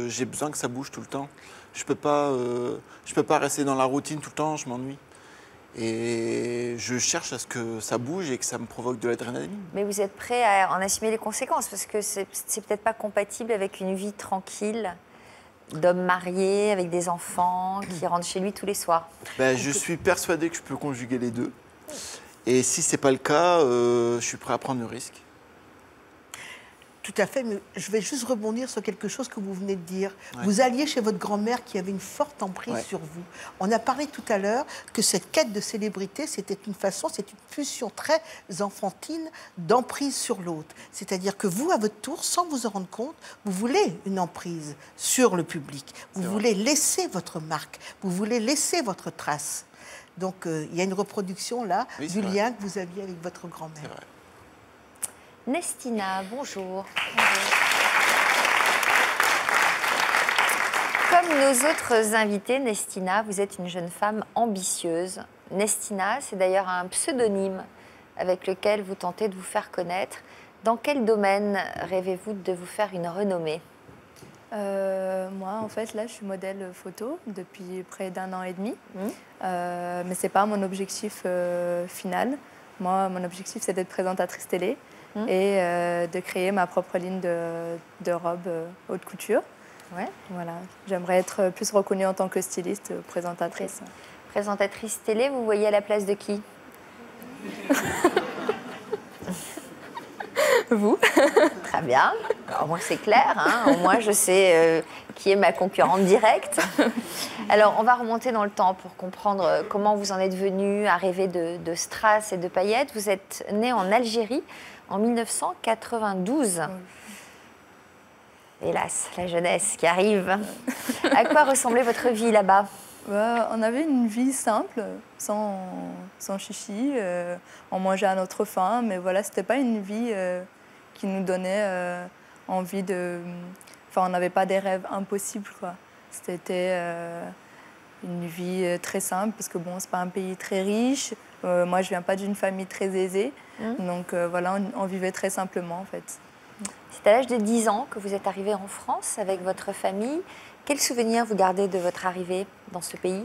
j'ai besoin que ça bouge tout le temps. Je peux pas rester dans la routine tout le temps, je m'ennuie. Et je cherche à ce que ça bouge et que ça me provoque de l'adrénaline. Mais vous êtes prêt à en assumer les conséquences? Parce que c'est peut-être pas compatible avec une vie tranquille d'homme marié, avec des enfants, qui rentrent chez lui tous les soirs. Je suis persuadé que je peux conjuguer les deux. Et si c'est pas le cas, je suis prêt à prendre le risque. Tout à fait, mais je vais juste rebondir sur quelque chose que vous venez de dire. Vous alliez chez votre grand-mère qui avait une forte emprise sur vous. On a parlé tout à l'heure que cette quête de célébrité, c'était une façon, c'est une pulsion très enfantine d'emprise sur l'autre. C'est-à-dire que vous, à votre tour, sans vous en rendre compte, vous voulez une emprise sur le public. Vous voulez laisser votre marque, vous voulez laisser votre trace. Donc, il y a une reproduction là du lien que vous aviez avec votre grand-mère. Nestina, bonjour. Comme nos autres invités, Nestina, vous êtes une jeune femme ambitieuse. Nestina, c'est d'ailleurs un pseudonyme avec lequel vous tentez de vous faire connaître. Dans quel domaine rêvez-vous de vous faire une renommée? Moi, en fait, là, je suis modèle photo depuis près d'1 an et demi. Mais ce n'est pas mon objectif final. Moi, mon objectif, c'est d'être présentatrice télé. Et de créer ma propre ligne de robes haute couture. Voilà. J'aimerais être plus reconnue en tant que styliste, présentatrice. Présentatrice télé, vous voyez à la place de qui? Vous. Très bien. Au moins c'est clair, hein. Au moins je sais qui est ma concurrente directe. Alors on va remonter dans le temps pour comprendre comment vous en êtes venu à rêver de strass et de paillettes. Vous êtes né en Algérie en 1992. Hélas, la jeunesse qui arrive. À quoi ressemblait votre vie là-bas? On avait une vie simple, sans chichi. On mangeait à notre faim, mais voilà, c'était pas une vie qui nous donnait envie de... Enfin, on n'avait pas des rêves impossibles, quoi. C'était une vie très simple, parce que bon, c'est pas un pays très riche. Moi, je viens pas d'une famille très aisée. Donc voilà, on vivait très simplement, en fait. C'est à l'âge de 10 ans que vous êtes arrivé en France avec votre famille. Quels souvenirs vous gardez de votre arrivée dans ce pays?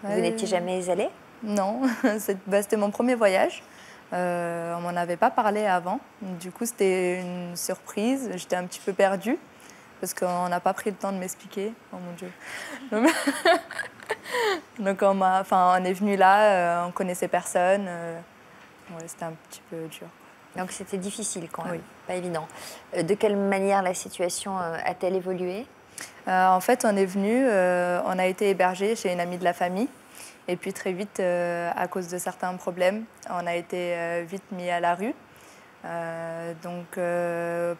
Vous n'étiez jamais allé? Non, c'était mon premier voyage. On m'en avait pas parlé avant. Du coup, c'était une surprise. J'étais un petit peu perdue parce qu'on n'a pas pris le temps de m'expliquer. Oh mon Dieu. Donc on est venu là, on connaissait personne. C'était un petit peu dur. Donc c'était difficile quand même, Oui. pas évident. De quelle manière la situation a-t-elle évolué? En fait, on est venu, on a été hébergé chez une amie de la famille. Et puis très vite, à cause de certains problèmes, on a été vite mis à la rue.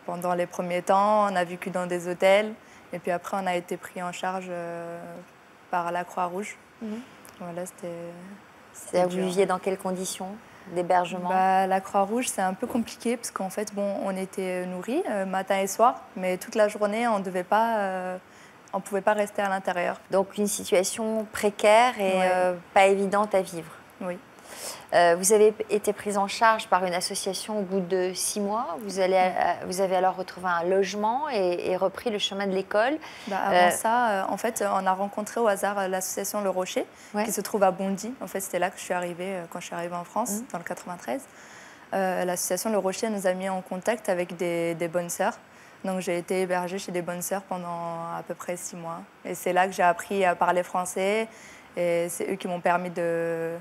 Pendant les premiers temps, on a vécu dans des hôtels. Et puis après, on a été pris en charge par la Croix-Rouge. Voilà, c'était Vous viviez dans quelles conditions d'hébergement? La Croix-Rouge, c'est un peu compliqué parce qu'en fait, on était nourris matin et soir, mais toute la journée, on ne pouvait pas rester à l'intérieur. Donc une situation précaire et pas évidente à vivre. Oui. Vous avez été prise en charge par une association au bout de 6 mois. Vous avez alors retrouvé un logement et repris le chemin de l'école. Avant ça, en fait, on a rencontré au hasard l'association Le Rocher, qui se trouve à Bondy. En fait, c'était là que je suis arrivée quand je suis arrivée en France, dans le 93. L'association Le Rocher nous a mis en contact avec des bonnes sœurs. Donc j'ai été hébergée chez des bonnes sœurs pendant à peu près 6 mois. Et c'est là que j'ai appris à parler français. Et c'est eux qui m'ont permis de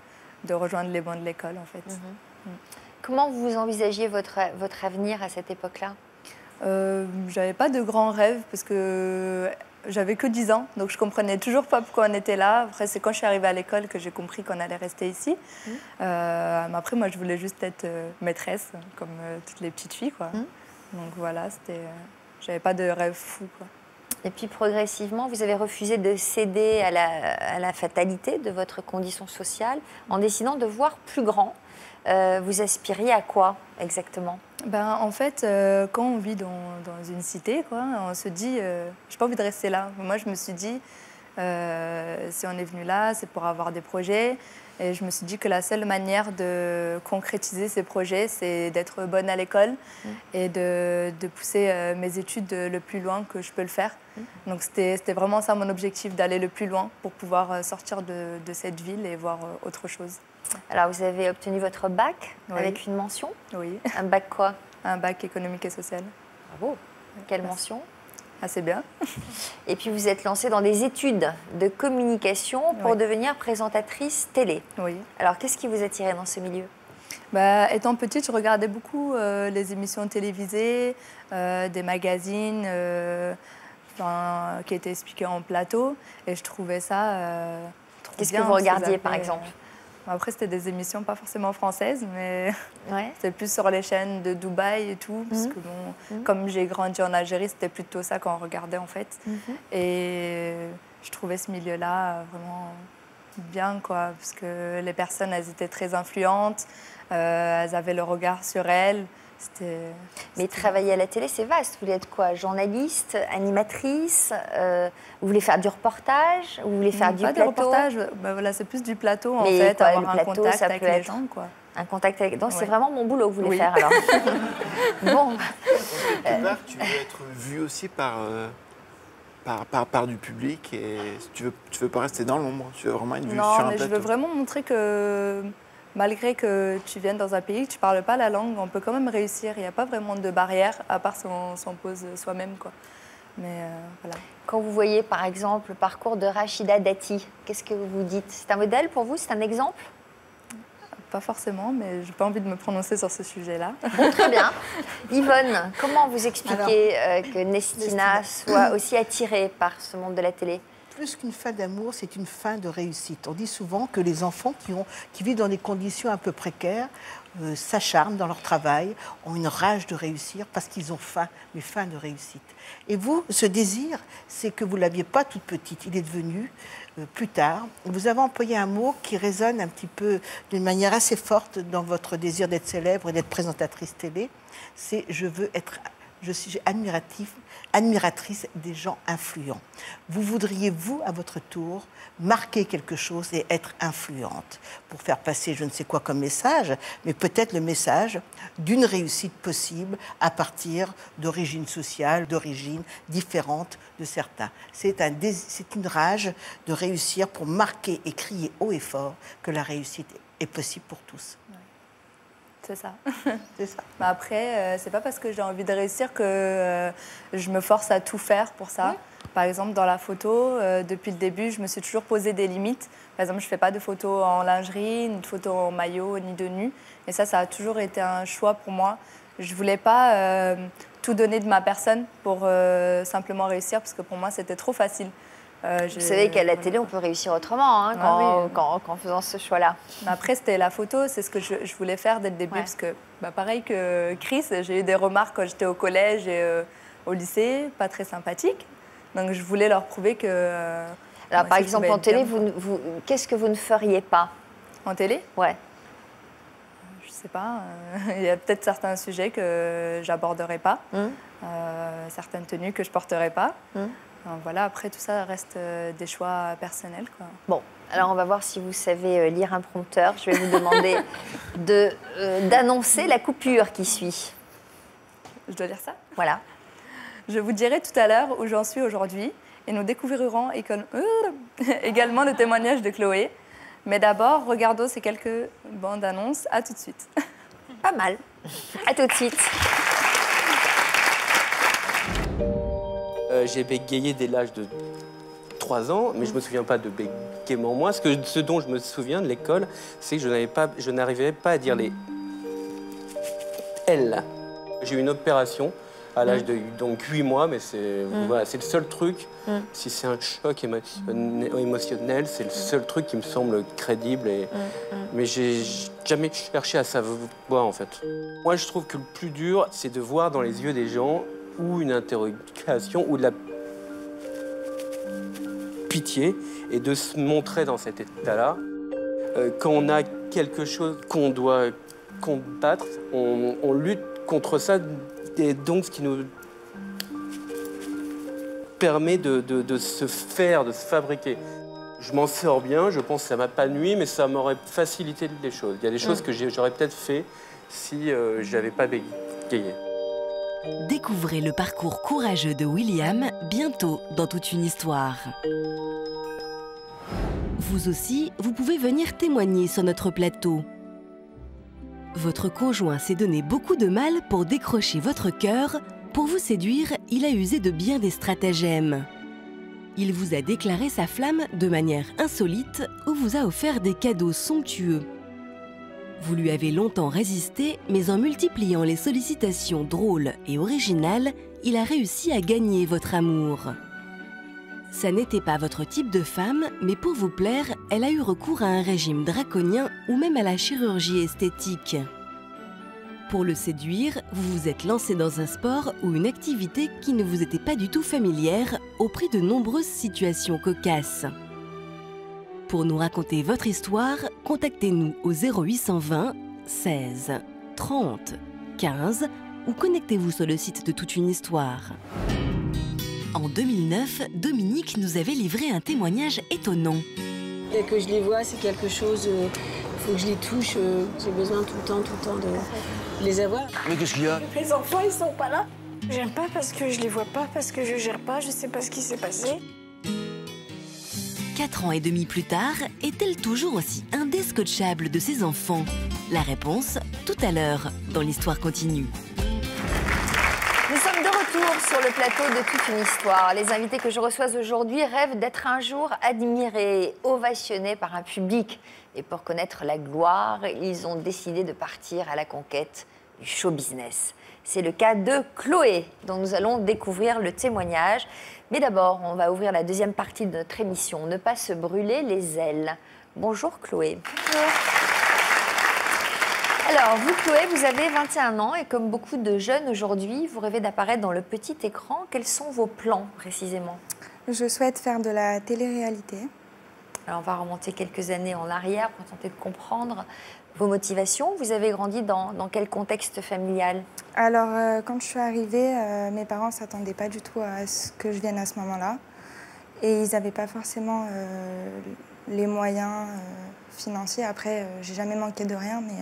rejoindre les bancs de l'école, en fait. Comment vous envisagiez votre avenir à cette époque-là? J'avais pas de grands rêves parce que j'avais que 10 ans, donc je comprenais toujours pas pourquoi on était là. Après, c'est quand je suis arrivée à l'école que j'ai compris qu'on allait rester ici. Mais après, moi, je voulais juste être maîtresse, comme toutes les petites filles, quoi. Donc voilà, j'avais pas de rêve fou, quoi. Et puis progressivement, vous avez refusé de céder à la fatalité de votre condition sociale en décidant de voir plus grand. Vous aspiriez à quoi exactement? En fait, quand on vit dans une cité, quoi, on se dit j'ai pas envie de rester là. Moi, je me suis dit si on est venu là, c'est pour avoir des projets. Et je me suis dit que la seule manière de concrétiser ces projets, c'est d'être bonne à l'école et de pousser mes études le plus loin que je peux le faire. Donc c'était vraiment ça mon objectif, d'aller le plus loin pour pouvoir sortir de cette ville et voir autre chose. Alors vous avez obtenu votre bac avec une mention? Oui. Un bac quoi? Un bac économique et social. Bravo. Quelle mention? Assez bien. Et puis vous êtes lancée dans des études de communication pour devenir présentatrice télé. Oui. Alors qu'est-ce qui vous attirait dans ce milieu? Étant petite, je regardais beaucoup les émissions télévisées, des magazines qui étaient expliqués en plateau. Et je trouvais ça Qu'est-ce que vous regardiez par exemple? Après, c'était des émissions pas forcément françaises, mais c'était plus sur les chaînes de Dubaï et tout. Parce que comme j'ai grandi en Algérie, c'était plutôt ça qu'on regardait en fait. Et je trouvais ce milieu-là vraiment bien, quoi, parce que les personnes, elles étaient très influentes, elles avaient le regard sur elles. Mais travailler à la télé, c'est vaste. Vous voulez être quoi? Journaliste, animatrice? Vous voulez faire du reportage? Vous voulez faire du plateau? Pas du reportage, voilà, c'est plus du plateau, en Mais fait, quoi, avoir un plateau, contact ça avec peut les être gens, quoi. Un contact avec... Donc c'est vraiment mon boulot que vous voulez faire, alors. Bon. Quelque part, tu veux être vu aussi par du public et tu veux pas rester dans l'ombre, tu veux vraiment être vu sur un plateau. Non, mais je veux vraiment montrer que malgré que tu viennes dans un pays, que tu ne parles pas la langue, on peut quand même réussir. Il n'y a pas vraiment de barrière, à part si on s'en pose soi-même, quoi. Mais voilà. Quand vous voyez, par exemple, le parcours de Rachida Dati, qu'est-ce que vous vous dites? C'est un modèle pour vous? C'est un exemple? Pas forcément, mais je n'ai pas envie de me prononcer sur ce sujet-là. Bon, très bien. Yvonne, comment vous expliquez que Nestina soit aussi attirée par ce monde de la télé? Plus qu'une fin d'amour, c'est une fin de réussite. On dit souvent que les enfants qui vivent dans des conditions un peu précaires s'acharnent dans leur travail, ont une rage de réussir parce qu'ils ont faim, mais faim de réussite. Et vous, ce désir, c'est que vous ne l'aviez pas toute petite. Il est devenu plus tard. Vous avez employé un mot qui résonne un petit peu d'une manière assez forte dans votre désir d'être célèbre et d'être présentatrice télé. C'est je suis admiratrice des gens influents. Vous voudriez, vous, à votre tour, marquer quelque chose et être influente pour faire passer je ne sais quoi comme message, mais peut-être le message d'une réussite possible à partir d'origines sociales, d'origines différentes de certains. C'est une rage de réussir pour marquer et crier haut et fort que la réussite est possible pour tous. C'est ça. C'est ça. Mais après, c'est pas parce que j'ai envie de réussir que je me force à tout faire pour ça. Oui. Par exemple, dans la photo, depuis le début, je me suis toujours posé des limites. Par exemple, je fais pas de photos en lingerie, ni de photos en maillot, ni de nu. Et ça a toujours été un choix pour moi. Je voulais pas tout donner de ma personne pour simplement réussir, parce que pour moi, c'était trop facile. Vous savez qu'à la télé, on peut réussir autrement en faisant ce choix-là. Après, c'était la photo, c'est ce que je voulais faire dès le début. Parce que, pareil que Chris, j'ai eu des remarques quand j'étais au collège et au lycée, pas très sympathiques. Donc, je voulais leur prouver que... Alors, par exemple, en télé, qu'est-ce que vous ne feriez pas? En télé? Ouais. Je sais pas. Il y a peut-être certains sujets que j'aborderai pas. Certaines tenues que je porterai pas. Voilà, après tout ça reste des choix personnels, quoi. Bon, alors on va voir si vous savez lire un prompteur. Je vais vous demander d'annoncer la coupure qui suit. Je dois lire ça? Voilà. Je vous dirai tout à l'heure où j'en suis aujourd'hui et nous découvrirons également le témoignage de Chloé. Mais d'abord, regardons ces quelques bandes annonces. À tout de suite. Pas mal. À tout de suite. J'ai bégayé dès l'âge de 3 ans, mais je ne me souviens pas de bégaiement moi. Ce dont je me souviens de l'école, c'est que je n'arrivais pas à dire les L. J'ai eu une opération à l'âge de donc 8 mois, mais c'est voilà, le seul truc. Si c'est un choc émotionnel, c'est le seul truc qui me semble crédible. Mais j'ai jamais cherché à savoir, en fait. Moi, je trouve que le plus dur, c'est de voir dans les yeux des gens ou une interrogation ou de la pitié et de se montrer dans cet état-là. Quand on a quelque chose qu'on doit combattre, on lutte contre ça et donc ce qui nous permet de se faire, de se fabriquer. Je m'en sors bien, je pense que ça m'a pas nui, mais ça m'aurait facilité les choses. Il y a des choses que j'aurais peut-être fait si je n'avais pas bégayé. Découvrez le parcours courageux de William bientôt dans Toute une histoire. Vous aussi, vous pouvez venir témoigner sur notre plateau. Votre conjoint s'est donné beaucoup de mal pour décrocher votre cœur. Pour vous séduire, il a usé de bien des stratagèmes. Il vous a déclaré sa flamme de manière insolite ou vous a offert des cadeaux somptueux. Vous lui avez longtemps résisté, mais en multipliant les sollicitations drôles et originales, il a réussi à gagner votre amour. Ça n'était pas votre type de femme, mais pour vous plaire, elle a eu recours à un régime draconien ou même à la chirurgie esthétique. Pour le séduire, vous vous êtes lancé dans un sport ou une activité qui ne vous était pas du tout familière, au prix de nombreuses situations cocasses. Pour nous raconter votre histoire, contactez-nous au 0820 16 30 15 ou connectez-vous sur le site de Toute une histoire. En 2009, Dominique nous avait livré un témoignage étonnant. Dès que je les vois, c'est quelque chose, faut que je les touche, j'ai besoin tout le temps de les avoir. Mais qu'est-ce qu'il y a? Les enfants, ils sont pas là. J'aime pas parce que je les vois pas, parce que je gère pas, je sais pas ce qui s'est passé. 4 ans et demi plus tard, est-elle toujours aussi indescotchable de ses enfants? La réponse, tout à l'heure, dans l'histoire continue. Nous sommes de retour sur le plateau de Toute une histoire. Les invités que je reçois aujourd'hui rêvent d'être un jour admirés, ovationnés par un public. Et pour connaître la gloire, ils ont décidé de partir à la conquête du show business. C'est le cas de Chloé, dont nous allons découvrir le témoignage. Mais d'abord, on va ouvrir la deuxième partie de notre émission, ne pas se brûler les ailes. Bonjour Chloé. Bonjour. Alors, vous Chloé, vous avez 21 ans et comme beaucoup de jeunes aujourd'hui, vous rêvez d'apparaître dans le petit écran. Quels sont vos plans précisément? Je souhaite faire de la télé-réalité. Alors, on va remonter quelques années en arrière pour tenter de comprendre vos motivations. Vous avez grandi dans quel contexte familial? Alors, quand je suis arrivée, mes parents ne s'attendaient pas du tout à ce que je vienne à ce moment-là. Et ils n'avaient pas forcément les moyens financiers. Après, j'ai jamais manqué de rien, mais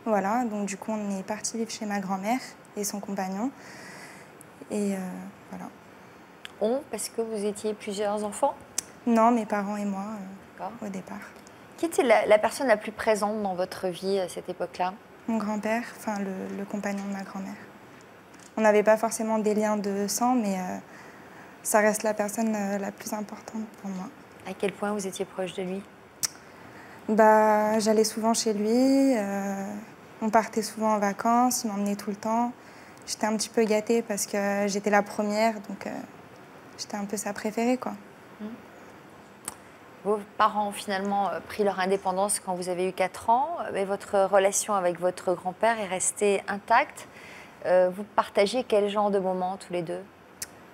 voilà. Donc, du coup, on est parti vivre chez ma grand-mère et son compagnon. Et voilà. Parce que vous étiez plusieurs enfants? Non, mes parents et moi, au départ. Qui était la personne la plus présente dans votre vie à cette époque-là? mon grand-père, enfin le compagnon de ma grand-mère. On n'avait pas forcément des liens de sang, mais ça reste la personne la plus importante pour moi. À quel point vous étiez proche de lui? Bah, j'allais souvent chez lui, on partait souvent en vacances, il m'emmenait tout le temps. J'étais un petit peu gâtée parce que j'étais la première, donc j'étais un peu sa préférée, quoi. Vos parents ont finalement pris leur indépendance quand vous avez eu 4 ans, mais votre relation avec votre grand-père est restée intacte. Vous partagez quel genre de moments tous les deux?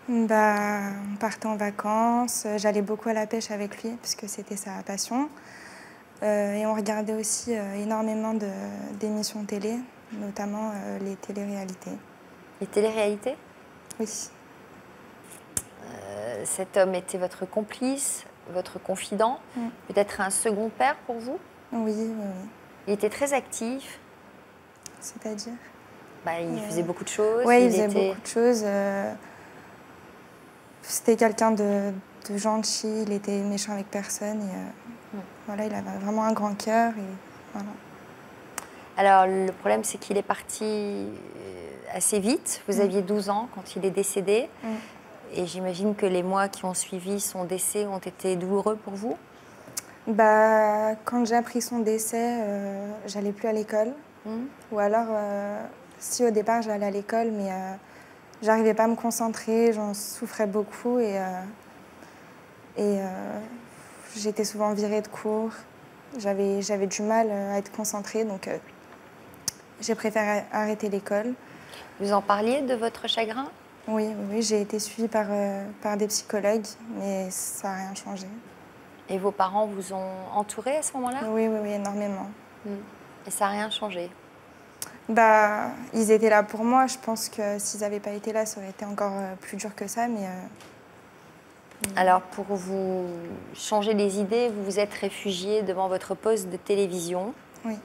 Bah, on partait en vacances, j'allais beaucoup à la pêche avec lui parce que c'était sa passion. Et on regardait aussi énormément d'émissions télé, notamment les téléréalités. Les téléréalités? Oui. Cet homme était votre complice, votre confident, peut-être un second père pour vous? Oui, oui, oui. Il était très actif. C'est-à-dire? Bah, il faisait beaucoup de choses. Oui, il faisait beaucoup de choses. C'était quelqu'un de gentil, il était méchant avec personne. Et, voilà, il avait vraiment un grand cœur. Voilà. Alors, le problème, c'est qu'il est parti assez vite. Vous aviez 12 ans quand il est décédé. Et j'imagine que les mois qui ont suivi son décès ont été douloureux pour vous? Bah, quand j'ai appris son décès, j'allais plus à l'école. Ou alors, si au départ j'allais à l'école, mais j'arrivais pas à me concentrer, j'en souffrais beaucoup et j'étais souvent virée de cours. J'avais du mal à être concentrée, donc j'ai préféré arrêter l'école. Vous en parliez de votre chagrin? Oui, j'ai été suivie par des psychologues, mais ça n'a rien changé. Et vos parents vous ont entourée à ce moment-là? Oui, énormément. Et ça n'a rien changé? Bah, ils étaient là pour moi. Je pense que s'ils n'avaient pas été là, ça aurait été encore plus dur que ça. Mais alors, pour vous changer les idées, vous vous êtes réfugiée devant votre poste de télévision. Oui.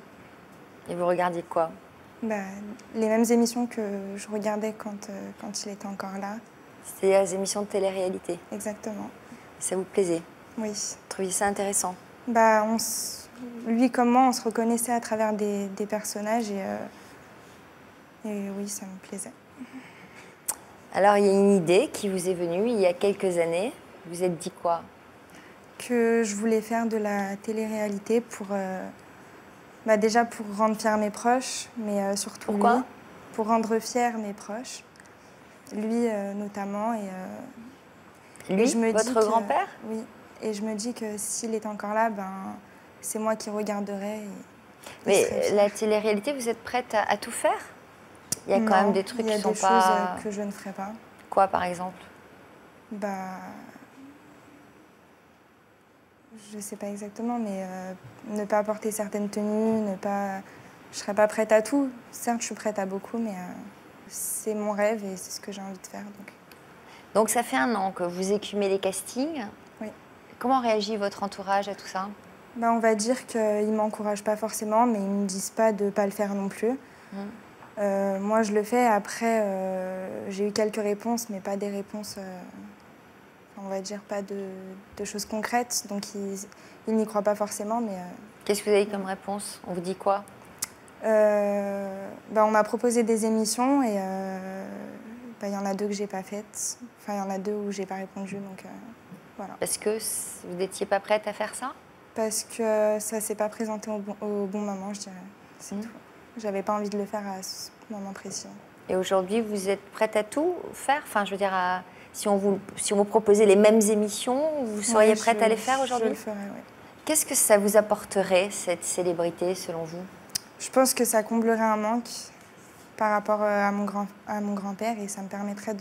Et vous regardiez quoi? Bah, les mêmes émissions que je regardais quand il était encore là. C'était les émissions de télé-réalité? Exactement. Ça vous plaisait? Oui. Vous trouviez ça intéressant? Bah, lui comme moi, on se reconnaissait à travers des personnages et oui, ça me plaisait. Alors, il y a une idée qui vous est venue il y a quelques années. Vous vous êtes dit quoi? Que je voulais faire de la télé-réalité pour... Bah déjà pour rendre fiers mes proches, mais surtout Pourquoi? lui, pour rendre fiers mes proches. Lui notamment. Lui, je me votre grand-père? Oui. Et je me dis que s'il est encore là, ben, c'est moi qui regarderai. Mais la télé-réalité, vous êtes prête à tout faire? Il y a quand même des trucs qui ne sont pas... Il y a des choses que je ne ferai pas. Quoi, par exemple? Bah... Je ne sais pas exactement, mais ne pas porter certaines tenues, ne pas... Je ne serais pas prête à tout. Certes, je suis prête à beaucoup, mais c'est mon rêve et c'est ce que j'ai envie de faire. Donc ça fait 1 an que vous écumez les castings. Oui. Comment réagit votre entourage à tout ça? Bah, on va dire qu'ils ne m'encouragent pas forcément, mais ils ne me disent pas de ne pas le faire non plus. Moi, je le fais. Après, j'ai eu quelques réponses, mais pas des réponses... on va dire pas de choses concrètes, donc ils n'y croient pas forcément. Mais qu'est-ce que vous avez comme réponse? On vous dit quoi? Bah, on m'a proposé des émissions et bah, y en a 2 que j'ai pas faites. Enfin, il y en a 2 où j'ai pas répondu, donc voilà. Parce que vous n'étiez pas prête à faire ça? Parce que ça s'est pas présenté au bon moment, je dirais. C'est tout. J'avais pas envie de le faire à ce moment précis. Et aujourd'hui, vous êtes prête à tout faire? Enfin, je veux dire, si on vous proposait les mêmes émissions, vous seriez prête à les faire aujourd'hui? Je le ferais, oui. Qu'est-ce que ça vous apporterait, cette célébrité, selon vous? Je pense que ça comblerait un manque par rapport à mon grand-père et ça me permettrait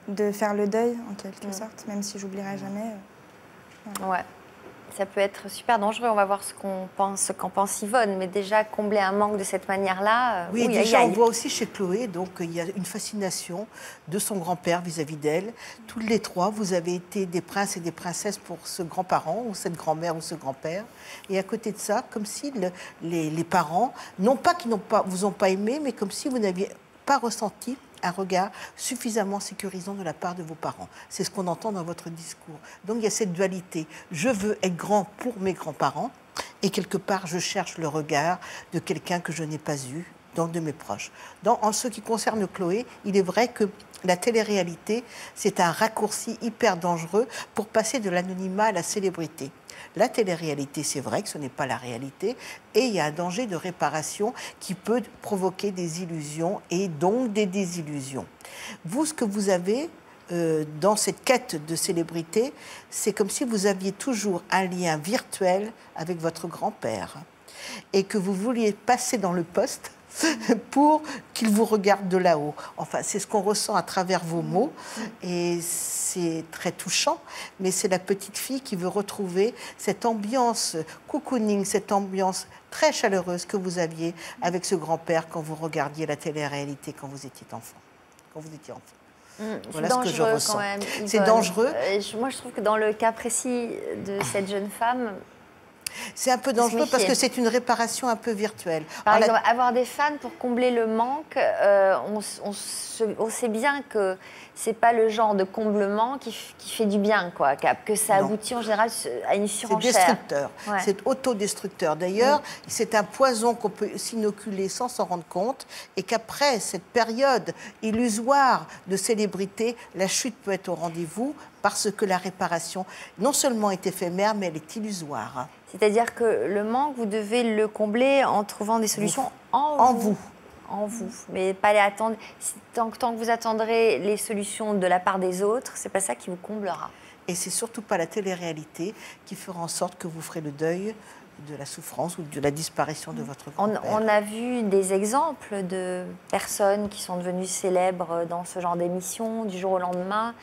de faire le deuil, en quelque sorte, même si j'oublierai jamais. Voilà. Ouais. Ça peut être super dangereux. On va voir ce qu'en pense Yvonne. Mais déjà, combler un manque de cette manière-là... Oui, déjà, on voit aussi chez Chloé, donc il y a une fascination de son grand-père vis-à-vis d'elle. Tous les 3, vous avez été des princes et des princesses pour ce grand-parent, ou cette grand-mère, ou ce grand-père. Et à côté de ça, comme si les parents, non pas qu'ils vous ont pas aimé, mais comme si vous n'aviez pas ressenti un regard suffisamment sécurisant de la part de vos parents. C'est ce qu'on entend dans votre discours. Donc il y a cette dualité. Je veux être grand pour mes grands-parents Et quelque part, je cherche le regard de quelqu'un que je n'ai pas eu, donc de mes proches. En ce qui concerne Chloé, il est vrai que la télé-réalité, c'est un raccourci hyper dangereux pour passer de l'anonymat à la célébrité. La télé-réalité, c'est vrai que ce n'est pas la réalité, et il y a un danger de réparation qui peut provoquer des illusions et donc des désillusions. Vous, ce que vous avez dans cette quête de célébrité, c'est comme si vous aviez toujours un lien virtuel avec votre grand-père et que vous vouliez passer dans le poste pour qu'il vous regarde de là-haut. Enfin, c'est ce qu'on ressent à travers vos mots et c'est très touchant, mais c'est la petite fille qui veut retrouver cette ambiance cocooning, cette ambiance très chaleureuse que vous aviez avec ce grand-père quand vous regardiez la télé-réalité quand vous étiez enfant. Voilà ce que je ressens. C'est dangereux. Moi, je trouve que dans le cas précis de cette jeune femme, c'est un peu dangereux parce que c'est une réparation un peu virtuelle. Par exemple, avoir des fans pour combler le manque, on sait bien que c'est pas le genre de comblement qui fait du bien, quoi, que ça aboutit en général à une surenchère. C'est destructeur, c'est autodestructeur. D'ailleurs, c'est un poison qu'on peut s'inoculer sans s'en rendre compte et qu'après cette période illusoire de célébrité, la chute peut être au rendez-vous parce que la réparation non seulement est éphémère, mais elle est illusoire. C'est-à-dire que le manque, vous devez le combler en trouvant des solutions en vous. En vous, mais pas les attendre. Tant que vous attendrez les solutions de la part des autres, c'est pas ça qui vous comblera. Et c'est surtout pas la télé-réalité qui fera en sorte que vous ferez le deuil de la souffrance ou de la disparition de votre grand-père. On a vu des exemples de personnes qui sont devenues célèbres dans ce genre d'émission du jour au lendemain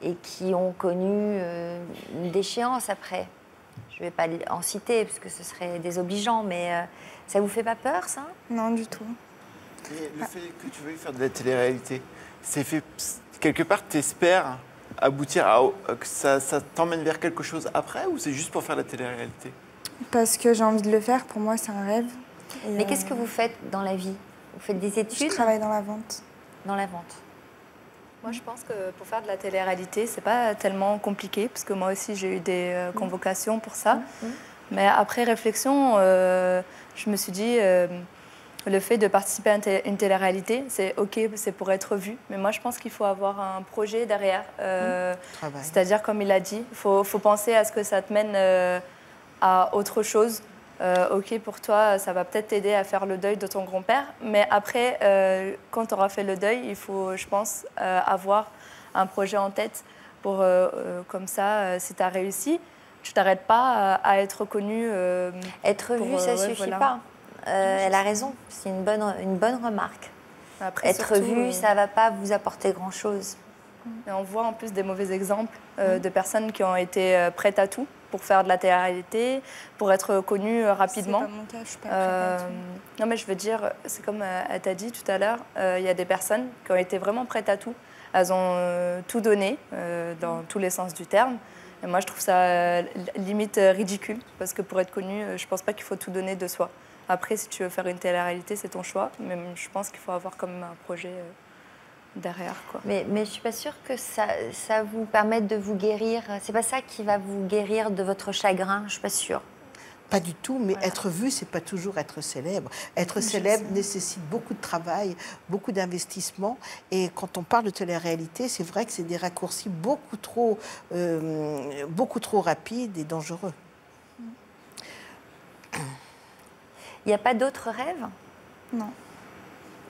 et qui ont connu une déchéance après. Je ne vais pas en citer parce que ce serait désobligeant, mais ça vous fait pas peur, ça? Non, du tout. Et le fait que tu veuilles faire de la télé-réalité, c'est fait quelque part, tu espères aboutir à que ça t'emmène vers quelque chose après ou c'est juste pour faire de la télé-réalité? Parce que j'ai envie de le faire, pour moi c'est un rêve. Mais qu'est-ce que vous faites dans la vie? Vous faites des études? Je travaille dans la vente. Dans la vente. Moi, je pense que pour faire de la télé-réalité, c'est pas tellement compliqué, parce que moi aussi, j'ai eu des convocations pour ça. Mais après réflexion, je me suis dit, le fait de participer à une télé-réalité, c'est OK, c'est pour être vu. Mais moi, je pense qu'il faut avoir un projet derrière. C'est-à-dire, comme il a dit, il faut penser à ce que ça te mène à autre chose. OK, pour toi, ça va peut-être t'aider à faire le deuil de ton grand-père. Mais après, quand tu auras fait le deuil, il faut, je pense, avoir un projet en tête pour, comme ça, si tu as réussi, tu ne t'arrêtes pas à être reconnu. Être vu, ça ne suffit pas. Elle a raison, c'est une bonne remarque. Après, être surtout, vu, ça ne va pas vous apporter grand-chose. Et on voit en plus des mauvais exemples de personnes qui ont été prêtes à tout pour faire de la télé-réalité, pour être connues rapidement. C'est pas mon cas, je suis pas prête à tout. Non, mais je veux dire, c'est comme elle t'a dit tout à l'heure, il y a des personnes qui ont été vraiment prêtes à tout. Elles ont tout donné, dans tous les sens du terme. Et moi, je trouve ça limite ridicule, parce que pour être connue, je pense pas qu'il faut tout donner de soi. Après, si tu veux faire une télé-réalité, c'est ton choix, mais je pense qu'il faut avoir quand même un projet derrière, quoi. Mais je suis pas sûre que ça vous permette de vous guérir. C'est pas ça qui va vous guérir de votre chagrin, je suis pas sûre. Pas du tout, mais être vu, c'est pas toujours être célèbre. Être célèbre nécessite beaucoup de travail, beaucoup d'investissement. Et quand on parle de télé-réalité, c'est vrai que c'est des raccourcis beaucoup trop rapides et dangereux. Il n'y a pas d'autres rêves? Non.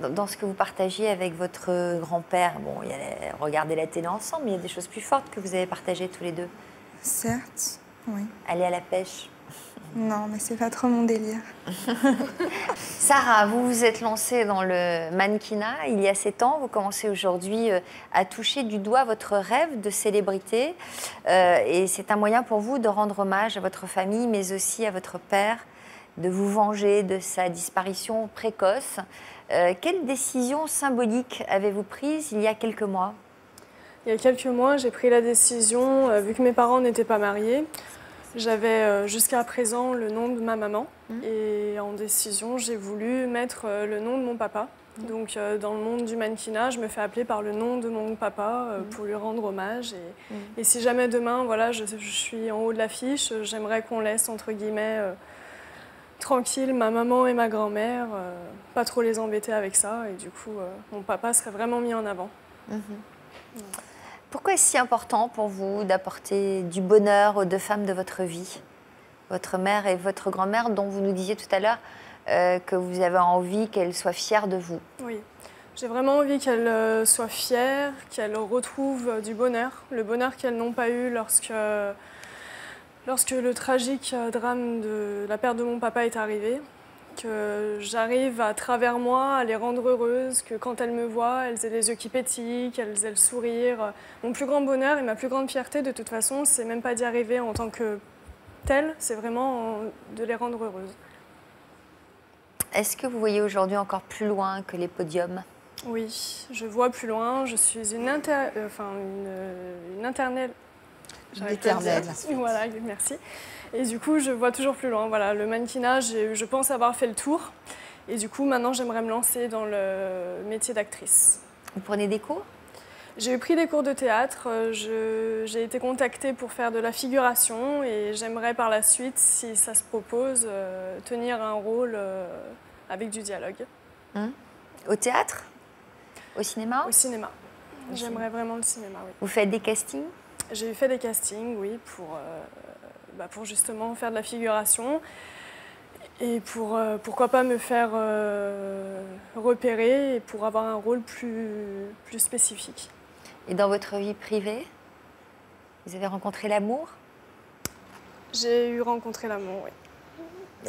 Dans ce que vous partagiez avec votre grand-père, bon, il y a regarder la télé ensemble, mais il y a des choses plus fortes que vous avez partagées tous les deux. Certes, oui. Aller à la pêche. Non, mais c'est pas trop mon délire. Sarah, vous vous êtes lancée dans le mannequinat il y a 7 ans. Vous commencez aujourd'hui à toucher du doigt votre rêve de célébrité. Et c'est un moyen pour vous de rendre hommage à votre famille, mais aussi à votre père, de vous venger de sa disparition précoce. Quelle décision symbolique avez-vous prise il y a quelques mois? Il y a quelques mois, j'ai pris la décision, vu que mes parents n'étaient pas mariés, j'avais jusqu'à présent le nom de ma maman. Et en décision, j'ai voulu mettre le nom de mon papa. Donc dans le monde du mannequinat, je me fais appeler par le nom de mon papa pour lui rendre hommage. Et si jamais demain, voilà, je suis en haut de l'affiche, j'aimerais qu'on laisse, entre guillemets, tranquille, ma maman et ma grand-mère, pas trop les embêter avec ça. Et du coup, mon papa serait vraiment mis en avant. Pourquoi est-ce si important pour vous d'apporter du bonheur aux deux femmes de votre vie, votre mère et votre grand-mère, dont vous nous disiez tout à l'heure que vous avez envie qu'elles soient fières de vous? Oui, j'ai vraiment envie qu'elles soient fières, qu'elles retrouvent du bonheur, le bonheur qu'elles n'ont pas eu lorsque le tragique drame de la perte de mon papa est arrivé, que j'arrive à travers moi à les rendre heureuses, que quand elles me voient, elles aient les yeux qui pétillent, qu'elles aient le sourire. Mon plus grand bonheur et ma plus grande fierté, de toute façon, c'est même pas d'y arriver en tant que telle, c'est vraiment de les rendre heureuses. Est-ce que vous voyez aujourd'hui encore plus loin que les podiums? Oui, je vois plus loin. Je suis une internelle. Éternelle. Voilà, merci. Et du coup, je vois toujours plus loin. Voilà, le mannequinage, je pense avoir fait le tour. Et du coup, maintenant, j'aimerais me lancer dans le métier d'actrice. Vous prenez des cours? J'ai pris des cours de théâtre. J'ai été contactée pour faire de la figuration et j'aimerais par la suite, si ça se propose, tenir un rôle avec du dialogue. Au théâtre? Au cinéma? Au cinéma. J'aimerais vraiment le cinéma, oui. Vous faites des castings? J'ai fait des castings, oui, pour justement faire de la figuration et pour pourquoi pas me faire repérer et pour avoir un rôle plus spécifique. Et dans votre vie privée, vous avez rencontré l'amour? J'ai rencontré l'amour, oui.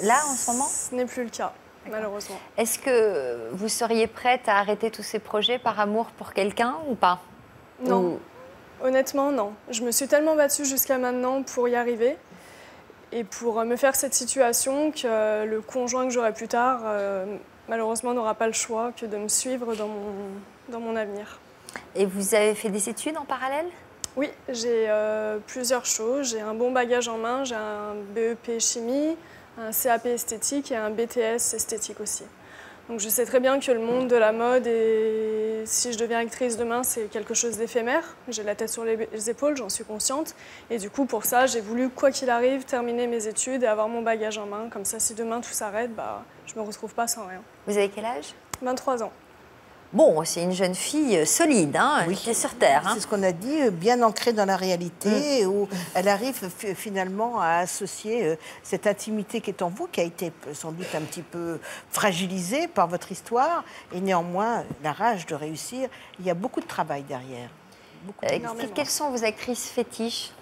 Là, en ce moment? Ce n'est plus le cas, malheureusement. Est-ce que vous seriez prête à arrêter tous ces projets par amour pour quelqu'un ou pas? Non. Honnêtement, non. Je me suis tellement battue jusqu'à maintenant pour y arriver et pour me faire cette situation que le conjoint que j'aurai plus tard, malheureusement, n'aura pas le choix que de me suivre dans mon avenir. Et vous avez fait des études en parallèle? Oui, j'ai plusieurs choses. J'ai un bon bagage en main. J'ai un BEP chimie, un CAP esthétique et un BTS esthétique aussi. Donc je sais très bien que le monde de la mode, et si je deviens actrice demain, c'est quelque chose d'éphémère. J'ai la tête sur les épaules, j'en suis consciente. Et du coup, pour ça, j'ai voulu, quoi qu'il arrive, terminer mes études et avoir mon bagage en main. Comme ça, si demain tout s'arrête, je ne me retrouve pas sans rien. Vous avez quel âge? 23 ans. Bon, c'est une jeune fille solide, qui est sur Terre. C'est ce qu'on a dit, bien ancrée dans la réalité, où elle arrive finalement à associer cette intimité qui est en vous, qui a été sans doute un petit peu fragilisée par votre histoire, et néanmoins la rage de réussir. Il y a beaucoup de travail derrière. Quelles sont vos actrices fétiches?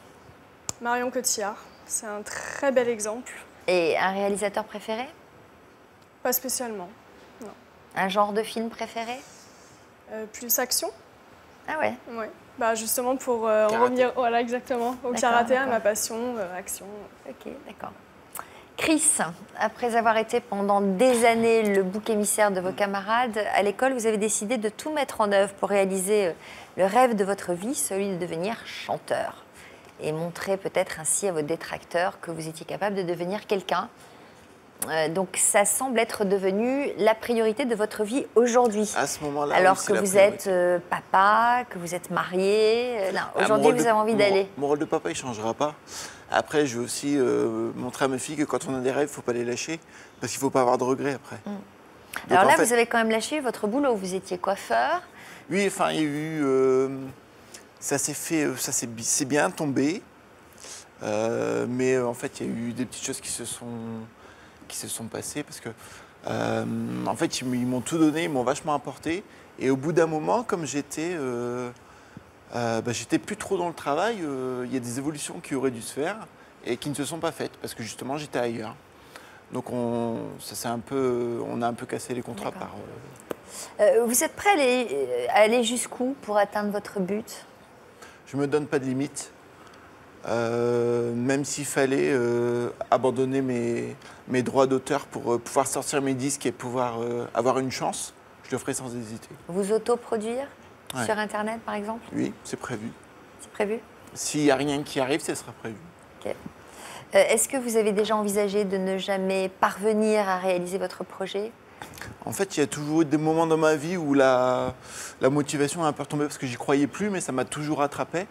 Marion Cotillard, c'est un très bel exemple. Et un réalisateur préféré? Pas spécialement, non. Un genre de film préféré? Plus action. Ah ouais? Oui. Justement pour revenir, voilà, exactement, au karaté, à ma passion, action. Ok, d'accord. Chris, après avoir été pendant des années le bouc émissaire de vos camarades, à l'école, vous avez décidé de tout mettre en œuvre pour réaliser le rêve de votre vie, celui de devenir chanteur. Et montrer peut-être ainsi à vos détracteurs que vous étiez capable de devenir quelqu'un. Donc ça semble être devenu la priorité de votre vie aujourd'hui. À ce moment-là, alors oui, que vous êtes papa, que vous êtes marié. Aujourd'hui, vous avez envie d'aller. Mon rôle de papa, il ne changera pas. Après, je veux aussi montrer à mes filles que quand on a des rêves, il ne faut pas les lâcher, parce qu'il ne faut pas avoir de regrets après. Donc, alors là, vous avez quand même lâché votre boulot. Vous étiez coiffeur. Oui, enfin, il y a eu... ça s'est bien tombé. Mais en fait, il y a eu des petites choses qui se sont passées parce que, en fait, ils m'ont tout donné, ils m'ont vachement apporté. Et au bout d'un moment, comme j'étais plus trop dans le travail, il y a des évolutions qui auraient dû se faire et qui ne se sont pas faites parce que justement, j'étais ailleurs. Donc, on a un peu cassé les contrats par... Vous êtes prêt à aller jusqu'où pour atteindre votre but? Je ne me donne pas de limite. Même s'il fallait abandonner mes droits d'auteur pour pouvoir sortir mes disques et pouvoir avoir une chance, je le ferai sans hésiter. Vous autoproduire sur Internet, par exemple? Oui, c'est prévu. C'est prévu? S'il n'y a rien qui arrive, ça sera prévu. Ok. Est-ce que vous avez déjà envisagé de ne jamais parvenir à réaliser votre projet? En fait, il y a toujours eu des moments dans ma vie où la motivation a un peu retombé parce que j'y croyais plus, mais ça m'a toujours rattrapé.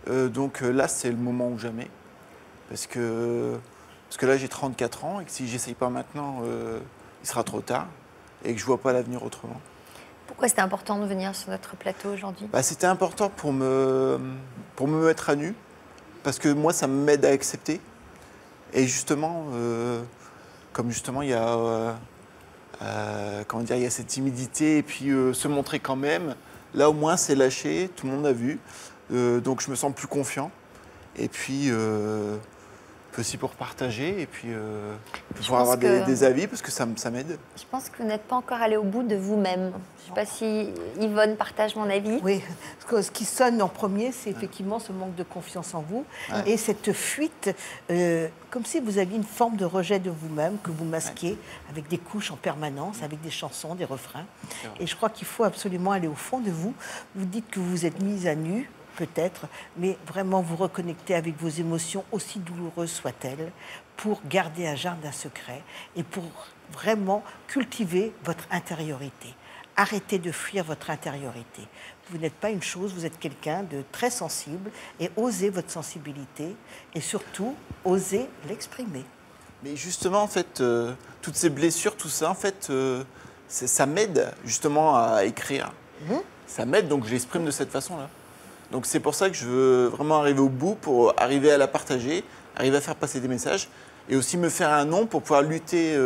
Donc là, c'est le moment ou jamais. Parce que Parce que là, j'ai 34 ans et que si j'essaye pas maintenant, il sera trop tard et que je vois pas l'avenir autrement. Pourquoi c'était important de venir sur notre plateau aujourd'hui? Bah, c'était important pour me mettre à nu, parce que moi, ça m'aide à accepter. Et justement, comme justement, il y a, comment dire, il y a cette timidité et puis se montrer quand même. Là, au moins, c'est lâché, tout le monde a vu. Donc, je me sens plus confiant. Et puis, aussi pour partager et puis pour avoir des avis, parce que ça m'aide. Je pense que vous n'êtes pas encore allé au bout de vous-même. Je ne sais pas si Yvonne partage mon avis. Oui, ce qui sonne en premier, c'est effectivement ce manque de confiance en vous et cette fuite, comme si vous aviez une forme de rejet de vous-même que vous masquez avec des couches en permanence, avec des chansons, des refrains. Et je crois qu'il faut absolument aller au fond de vous. Vous dites que vous vous êtes mise à nu, peut-être, mais vraiment vous reconnecter avec vos émotions, aussi douloureuses soient-elles, pour garder un jardin secret et pour vraiment cultiver votre intériorité. Arrêtez de fuir votre intériorité. Vous n'êtes pas une chose, vous êtes quelqu'un de très sensible et osez votre sensibilité et surtout, osez l'exprimer. Mais justement, en fait, toutes ces blessures, tout ça, en fait, ça m'aide justement à écrire. Ça m'aide, donc je l'exprime de cette façon-là. Donc c'est pour ça que je veux vraiment arriver au bout, pour arriver à la partager, arriver à faire passer des messages et aussi me faire un nom pour pouvoir lutter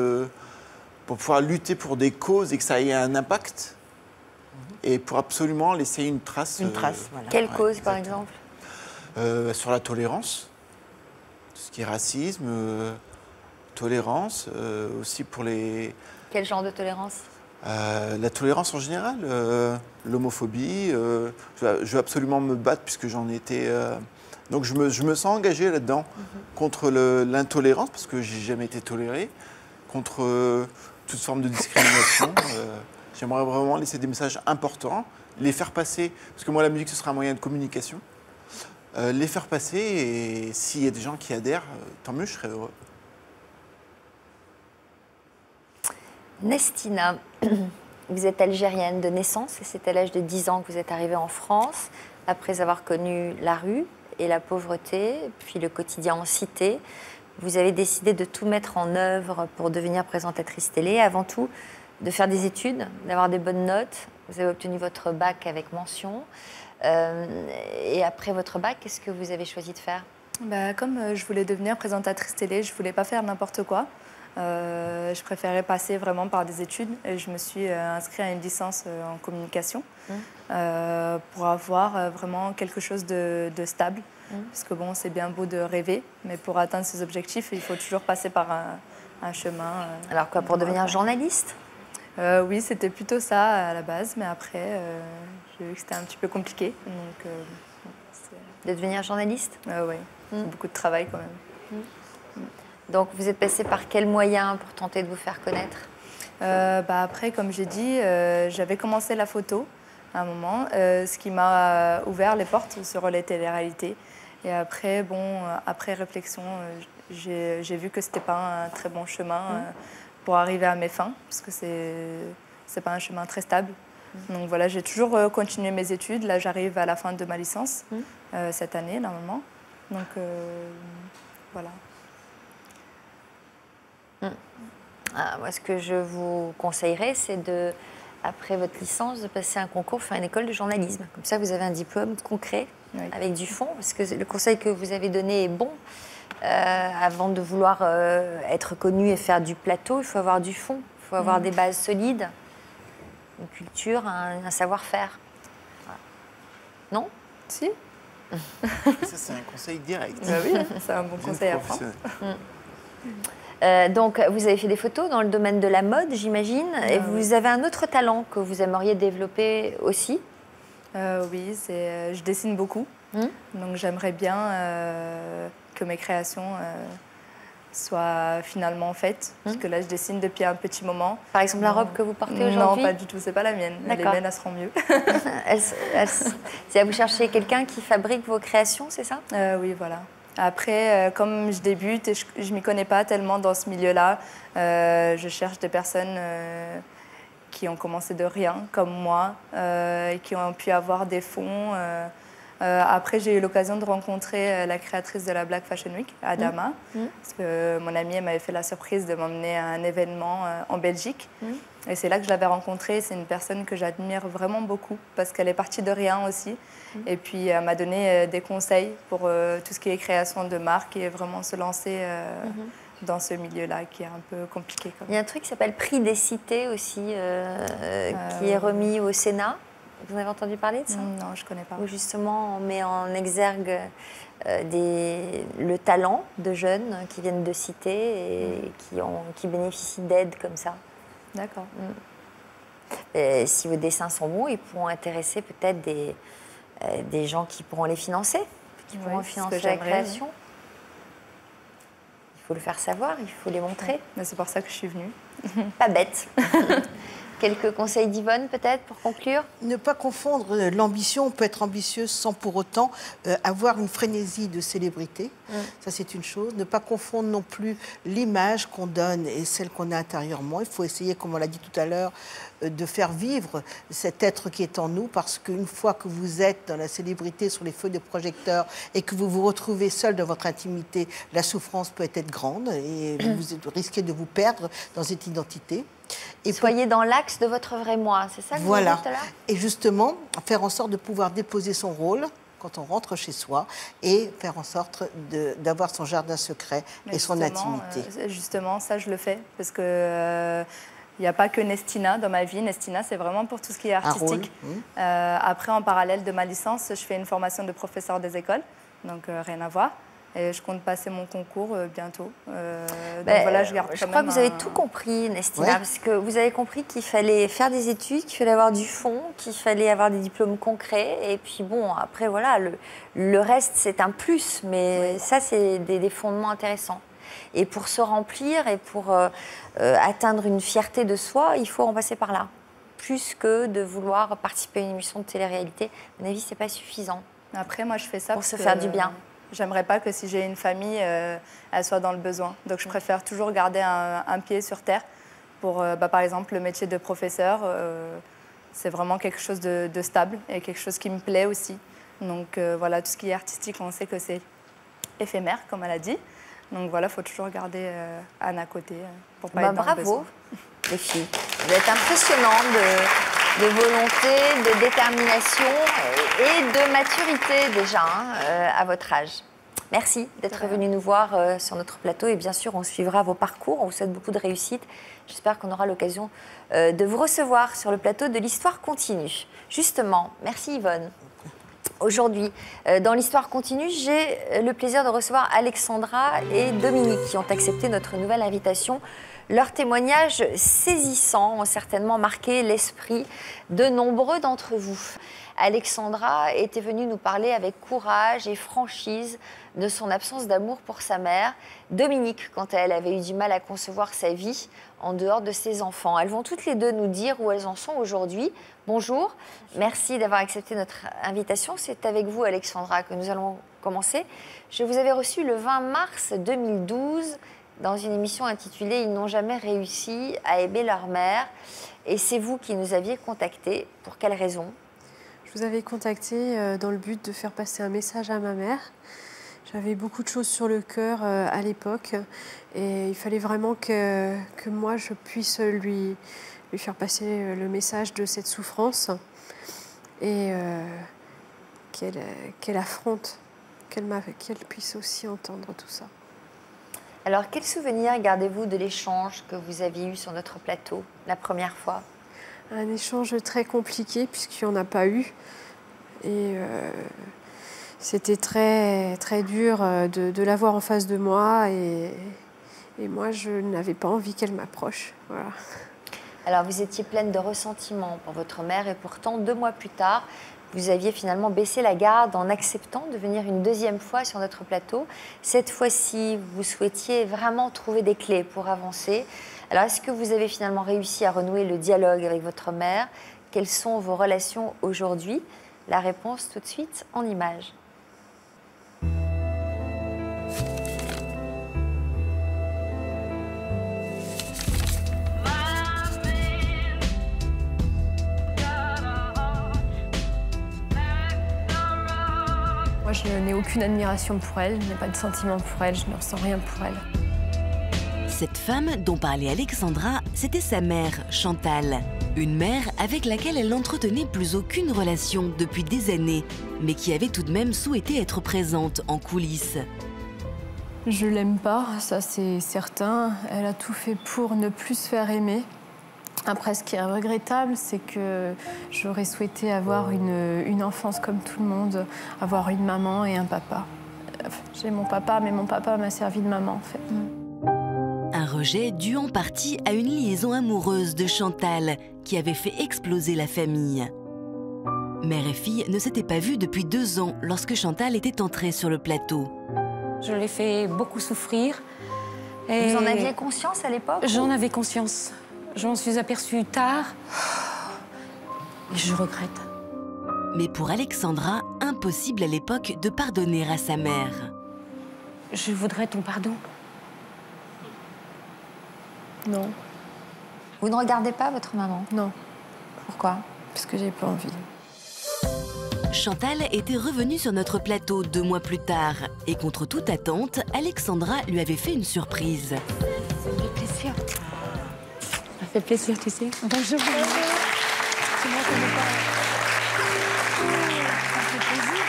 pour des causes et que ça ait un impact et pour absolument laisser une trace. Une trace, voilà. Quelle cause, par exemple? Sur la tolérance, tout ce qui est racisme, tolérance, aussi pour les... Quel genre de tolérance? La tolérance en général, l'homophobie, je veux absolument me battre puisque j'en étais... donc je me sens engagé là-dedans contre l'intolérance, parce que j'ai jamais été toléré, contre toute forme de discrimination. J'aimerais vraiment laisser des messages importants, les faire passer, parce que moi la musique ce sera un moyen de communication, les faire passer et s'il y a des gens qui adhèrent, tant mieux, je serai heureux. Nestina, vous êtes algérienne de naissance et c'est à l'âge de 10 ans que vous êtes arrivée en France, après avoir connu la rue et la pauvreté, puis le quotidien en cité. Vous avez décidé de tout mettre en œuvre pour devenir présentatrice télé, avant tout de faire des études, d'avoir des bonnes notes. Vous avez obtenu votre bac avec mention. Et après votre bac, qu'est-ce que vous avez choisi de faire? Comme je voulais devenir présentatrice télé, je ne voulais pas faire n'importe quoi. Je préférais passer vraiment par des études et je me suis inscrite à une licence en communication pour avoir vraiment quelque chose de stable. Parce que bon, c'est bien beau de rêver, mais pour atteindre ses objectifs, il faut toujours passer par un chemin. Alors quoi, pour devenir journaliste? Oui, c'était plutôt ça à la base, mais après, j'ai vu que c'était un petit peu compliqué. Donc, de devenir journaliste? Oui, c'est beaucoup de travail quand même. Donc, vous êtes passé par quels moyens pour tenter de vous faire connaître? Après, comme j'ai dit, j'avais commencé la photo à un moment, ce qui m'a ouvert les portes sur les téléréalités. Et après, après réflexion, j'ai vu que ce n'était pas un très bon chemin pour arriver à mes fins, parce que c'est pas un chemin très stable. Donc voilà, j'ai toujours continué mes études. Là, j'arrive à la fin de ma licence cette année, normalement. Donc voilà. Moi, ce que je vous conseillerais, c'est après votre licence, de passer un concours, faire une école de journalisme. Comme ça, vous avez un diplôme concret, avec du fond, parce que le conseil que vous avez donné est bon. Avant de vouloir être connu et faire du plateau, il faut avoir du fond, il faut avoir des bases solides, une culture, un savoir-faire. Voilà. Non? Si. Ça, c'est un conseil direct. Oui, c'est un bon conseil à prendre. Donc, vous avez fait des photos dans le domaine de la mode, j'imagine. Et vous avez un autre talent que vous aimeriez développer aussi? Oui, je dessine beaucoup. Donc, j'aimerais bien que mes créations soient finalement faites. Parce que là, je dessine depuis un petit moment. Par exemple, la robe que vous portez aujourd'hui? Non, pas du tout. C'est pas la mienne. Les miennes, elles seront mieux. C'est à vous chercher quelqu'un qui fabrique vos créations, c'est ça? Oui, voilà. Après, comme je débute et je ne m'y connais pas tellement dans ce milieu-là, je cherche des personnes qui ont commencé de rien, comme moi, et qui ont pu avoir des fonds Après, j'ai eu l'occasion de rencontrer la créatrice de la Black Fashion Week, Adama, parce que mon amie m'avait fait la surprise de m'emmener à un événement en Belgique. Et c'est là que je l'avais rencontrée. C'est une personne que j'admire vraiment beaucoup, parce qu'elle est partie de rien aussi. Et puis, elle m'a donné des conseils pour tout ce qui est création de marque et vraiment se lancer dans ce milieu-là qui est un peu compliqué. Il y a un truc qui s'appelle Prix des cités aussi, qui est remis au Sénat. Vous en avez entendu parler de ça? Non, je ne connais pas. Où justement, on met en exergue le talent de jeunes qui viennent de cités et qui bénéficient d'aide comme ça. D'accord. Si vos dessins sont bons, ils pourront intéresser peut-être des gens qui pourront les financer, qui pourront financer la création. Il faut le faire savoir, il faut les montrer. C'est pour ça que je suis venue. Pas bête. Quelques conseils d'Yvonne, peut-être, pour conclure? Ne pas confondre l'ambition. On peut être ambitieuse sans pour autant avoir une frénésie de célébrité. Ça, c'est une chose. Ne pas confondre non plus l'image qu'on donne et celle qu'on a intérieurement. Il faut essayer, comme on l'a dit tout à l'heure, de faire vivre cet être qui est en nous, parce qu'une fois que vous êtes dans la célébrité sur les feux de projecteurs et que vous vous retrouvez seul dans votre intimité, la souffrance peut être grande et vous risquez de vous perdre dans cette identité. Et soyez dans l'axe de votre vrai moi, c'est ça que vous avez dit tout à l'heure? Et justement, faire en sorte de pouvoir déposer son rôle quand on rentre chez soi et faire en sorte d'avoir son jardin secret et son intimité. Justement, ça, je le fais parce que il n'y a pas que Nestina dans ma vie. Nestina, c'est vraiment pour tout ce qui est artistique. Après, en parallèle de ma licence, je fais une formation de professeur des écoles, donc rien à voir. Et je compte passer mon concours bientôt. Donc voilà, je garde je crois que vous avez tout compris, Nestina, parce que vous avez compris qu'il fallait faire des études, qu'il fallait avoir du fond, qu'il fallait avoir des diplômes concrets. Et puis bon, après, voilà, le reste, c'est un plus. Mais ça, c'est des fondements intéressants. Et pour se remplir et pour atteindre une fierté de soi, il faut en passer par là. Plus que de vouloir participer à une émission de télé-réalité. À mon avis, ce n'est pas suffisant. Après, moi, je fais ça pour se faire du bien. J'aimerais pas que si j'ai une famille, elle soit dans le besoin. Donc je préfère toujours garder un pied sur terre. Pour, par exemple, le métier de professeur, c'est vraiment quelque chose de stable et quelque chose qui me plaît aussi. Donc voilà, tout ce qui est artistique, on sait que c'est éphémère, comme elle a dit. Donc voilà, il faut toujours garder Anne à côté pour pas être dans le besoin. Bravo, les filles. Vous êtes impressionnantes de volonté, de détermination et de maturité déjà à votre âge. Merci d'être venu nous voir sur notre plateau et bien sûr on suivra vos parcours, on vous souhaite beaucoup de réussite. J'espère qu'on aura l'occasion de vous recevoir sur le plateau de l'Histoire continue. Justement, merci Yvonne. Aujourd'hui, dans l'Histoire continue, j'ai le plaisir de recevoir Alexandra et Dominique qui ont accepté notre nouvelle invitation. Leurs témoignages saisissants ont certainement marqué l'esprit de nombreux d'entre vous. Alexandra était venue nous parler avec courage et franchise de son absence d'amour pour sa mère. Dominique, quant à elle, avait eu du mal à concevoir sa vie en dehors de ses enfants. Elles vont toutes les deux nous dire où elles en sont aujourd'hui. Bonjour, merci d'avoir accepté notre invitation. C'est avec vous, Alexandra, que nous allons commencer. Je vous avais reçu le 20 mars 2012 dans une émission intitulée « Ils n'ont jamais réussi à aimer leur mère ». Et c'est vous qui nous aviez contactés. Pour quelle raison? Je vous avais contacté dans le but de faire passer un message à ma mère. J'avais beaucoup de choses sur le cœur à l'époque et il fallait vraiment que moi je puisse lui faire passer le message de cette souffrance et qu'elle affronte, qu'elle puisse aussi entendre tout ça. Alors, quel souvenir gardez-vous de l'échange que vous aviez eu sur notre plateau la première fois? Un échange très compliqué puisqu'il n'y en a pas eu. Et c'était très, très dur de la voir en face de moi. Et moi, je n'avais pas envie qu'elle m'approche. Voilà. Alors, vous étiez pleine de ressentiment pour votre mère et pourtant, 2 mois plus tard, vous aviez finalement baissé la garde en acceptant de venir une deuxième fois sur notre plateau. Cette fois-ci, vous souhaitiez vraiment trouver des clés pour avancer. Alors, est-ce que vous avez finalement réussi à renouer le dialogue avec votre mère? Quelles sont vos relations aujourd'hui? La réponse tout de suite en images. Moi, je n'ai aucune admiration pour elle, je n'ai pas de sentiment pour elle, je ne ressens rien pour elle. Cette femme dont parlait Alexandra, c'était sa mère, Chantal. Une mère avec laquelle elle n'entretenait plus aucune relation depuis des années, mais qui avait tout de même souhaité être présente en coulisses. Je l'aime pas, ça c'est certain. Elle a tout fait pour ne plus se faire aimer. Après, ce qui est regrettable, c'est que j'aurais souhaité avoir une enfance comme tout le monde, avoir une maman et un papa. J'ai mon papa, mais mon papa m'a servi de maman, en fait. Un rejet dû en partie à une liaison amoureuse de Chantal, qui avait fait exploser la famille. Mère et fille ne s'étaient pas vues depuis 2 ans, lorsque Chantal était entrée sur le plateau. Je l'ai fait beaucoup souffrir. Et vous en aviez conscience à l'époque? J'en avais conscience. Je m'en suis aperçue tard. Et je regrette. Mais pour Alexandra, impossible à l'époque de pardonner à sa mère. Je voudrais ton pardon. Non. Vous ne regardez pas votre maman? Non. Pourquoi? Parce que j'ai pas envie. Chantal était revenue sur notre plateau 2 mois plus tard. Et contre toute attente, Alexandra lui avait fait une surprise. Ça me fait plaisir. Ça fait plaisir, tu sais. Bonjour. C'est moi qui me parle. Ça fait plaisir.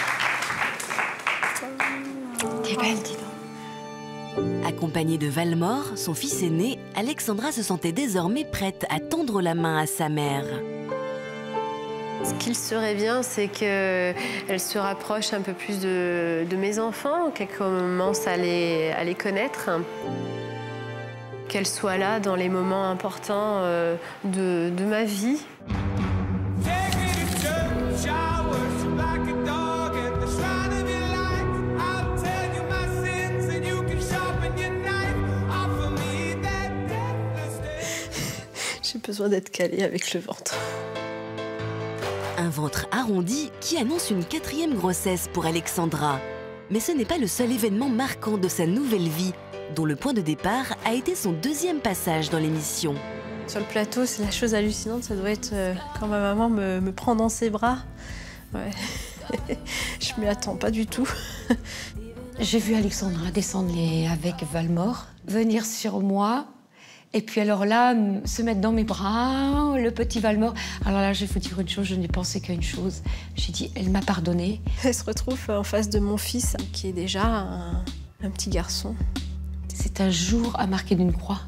T'es belle, dis donc. Accompagnée de Valmore, son fils aîné, Alexandra se sentait désormais prête à tendre la main à sa mère. Ce qu'il serait bien, c'est qu'elle se rapproche un peu plus de mes enfants, qu'elle commence à les connaître, qu'elle soit là dans les moments importants de ma vie. J'ai besoin d'être calée avec le ventre. Un ventre arrondi qui annonce une 4e grossesse pour Alexandra. Mais ce n'est pas le seul événement marquant de sa nouvelle vie, dont le point de départ a été son 2e passage dans l'émission. Sur le plateau, c'est la chose hallucinante, ça doit être quand ma maman me prend dans ses bras. Ouais. Je m'y attends pas du tout. J'ai vu Alexandra descendre avec Valmore, venir sur moi. Et puis alors là, se mettre dans mes bras, le petit Valmore. Alors là, je vais vous dire une chose, je n'ai pensé qu'à une chose. J'ai dit, elle m'a pardonné. Elle se retrouve en face de mon fils, qui est déjà un petit garçon. C'est un jour à marquer d'une croix,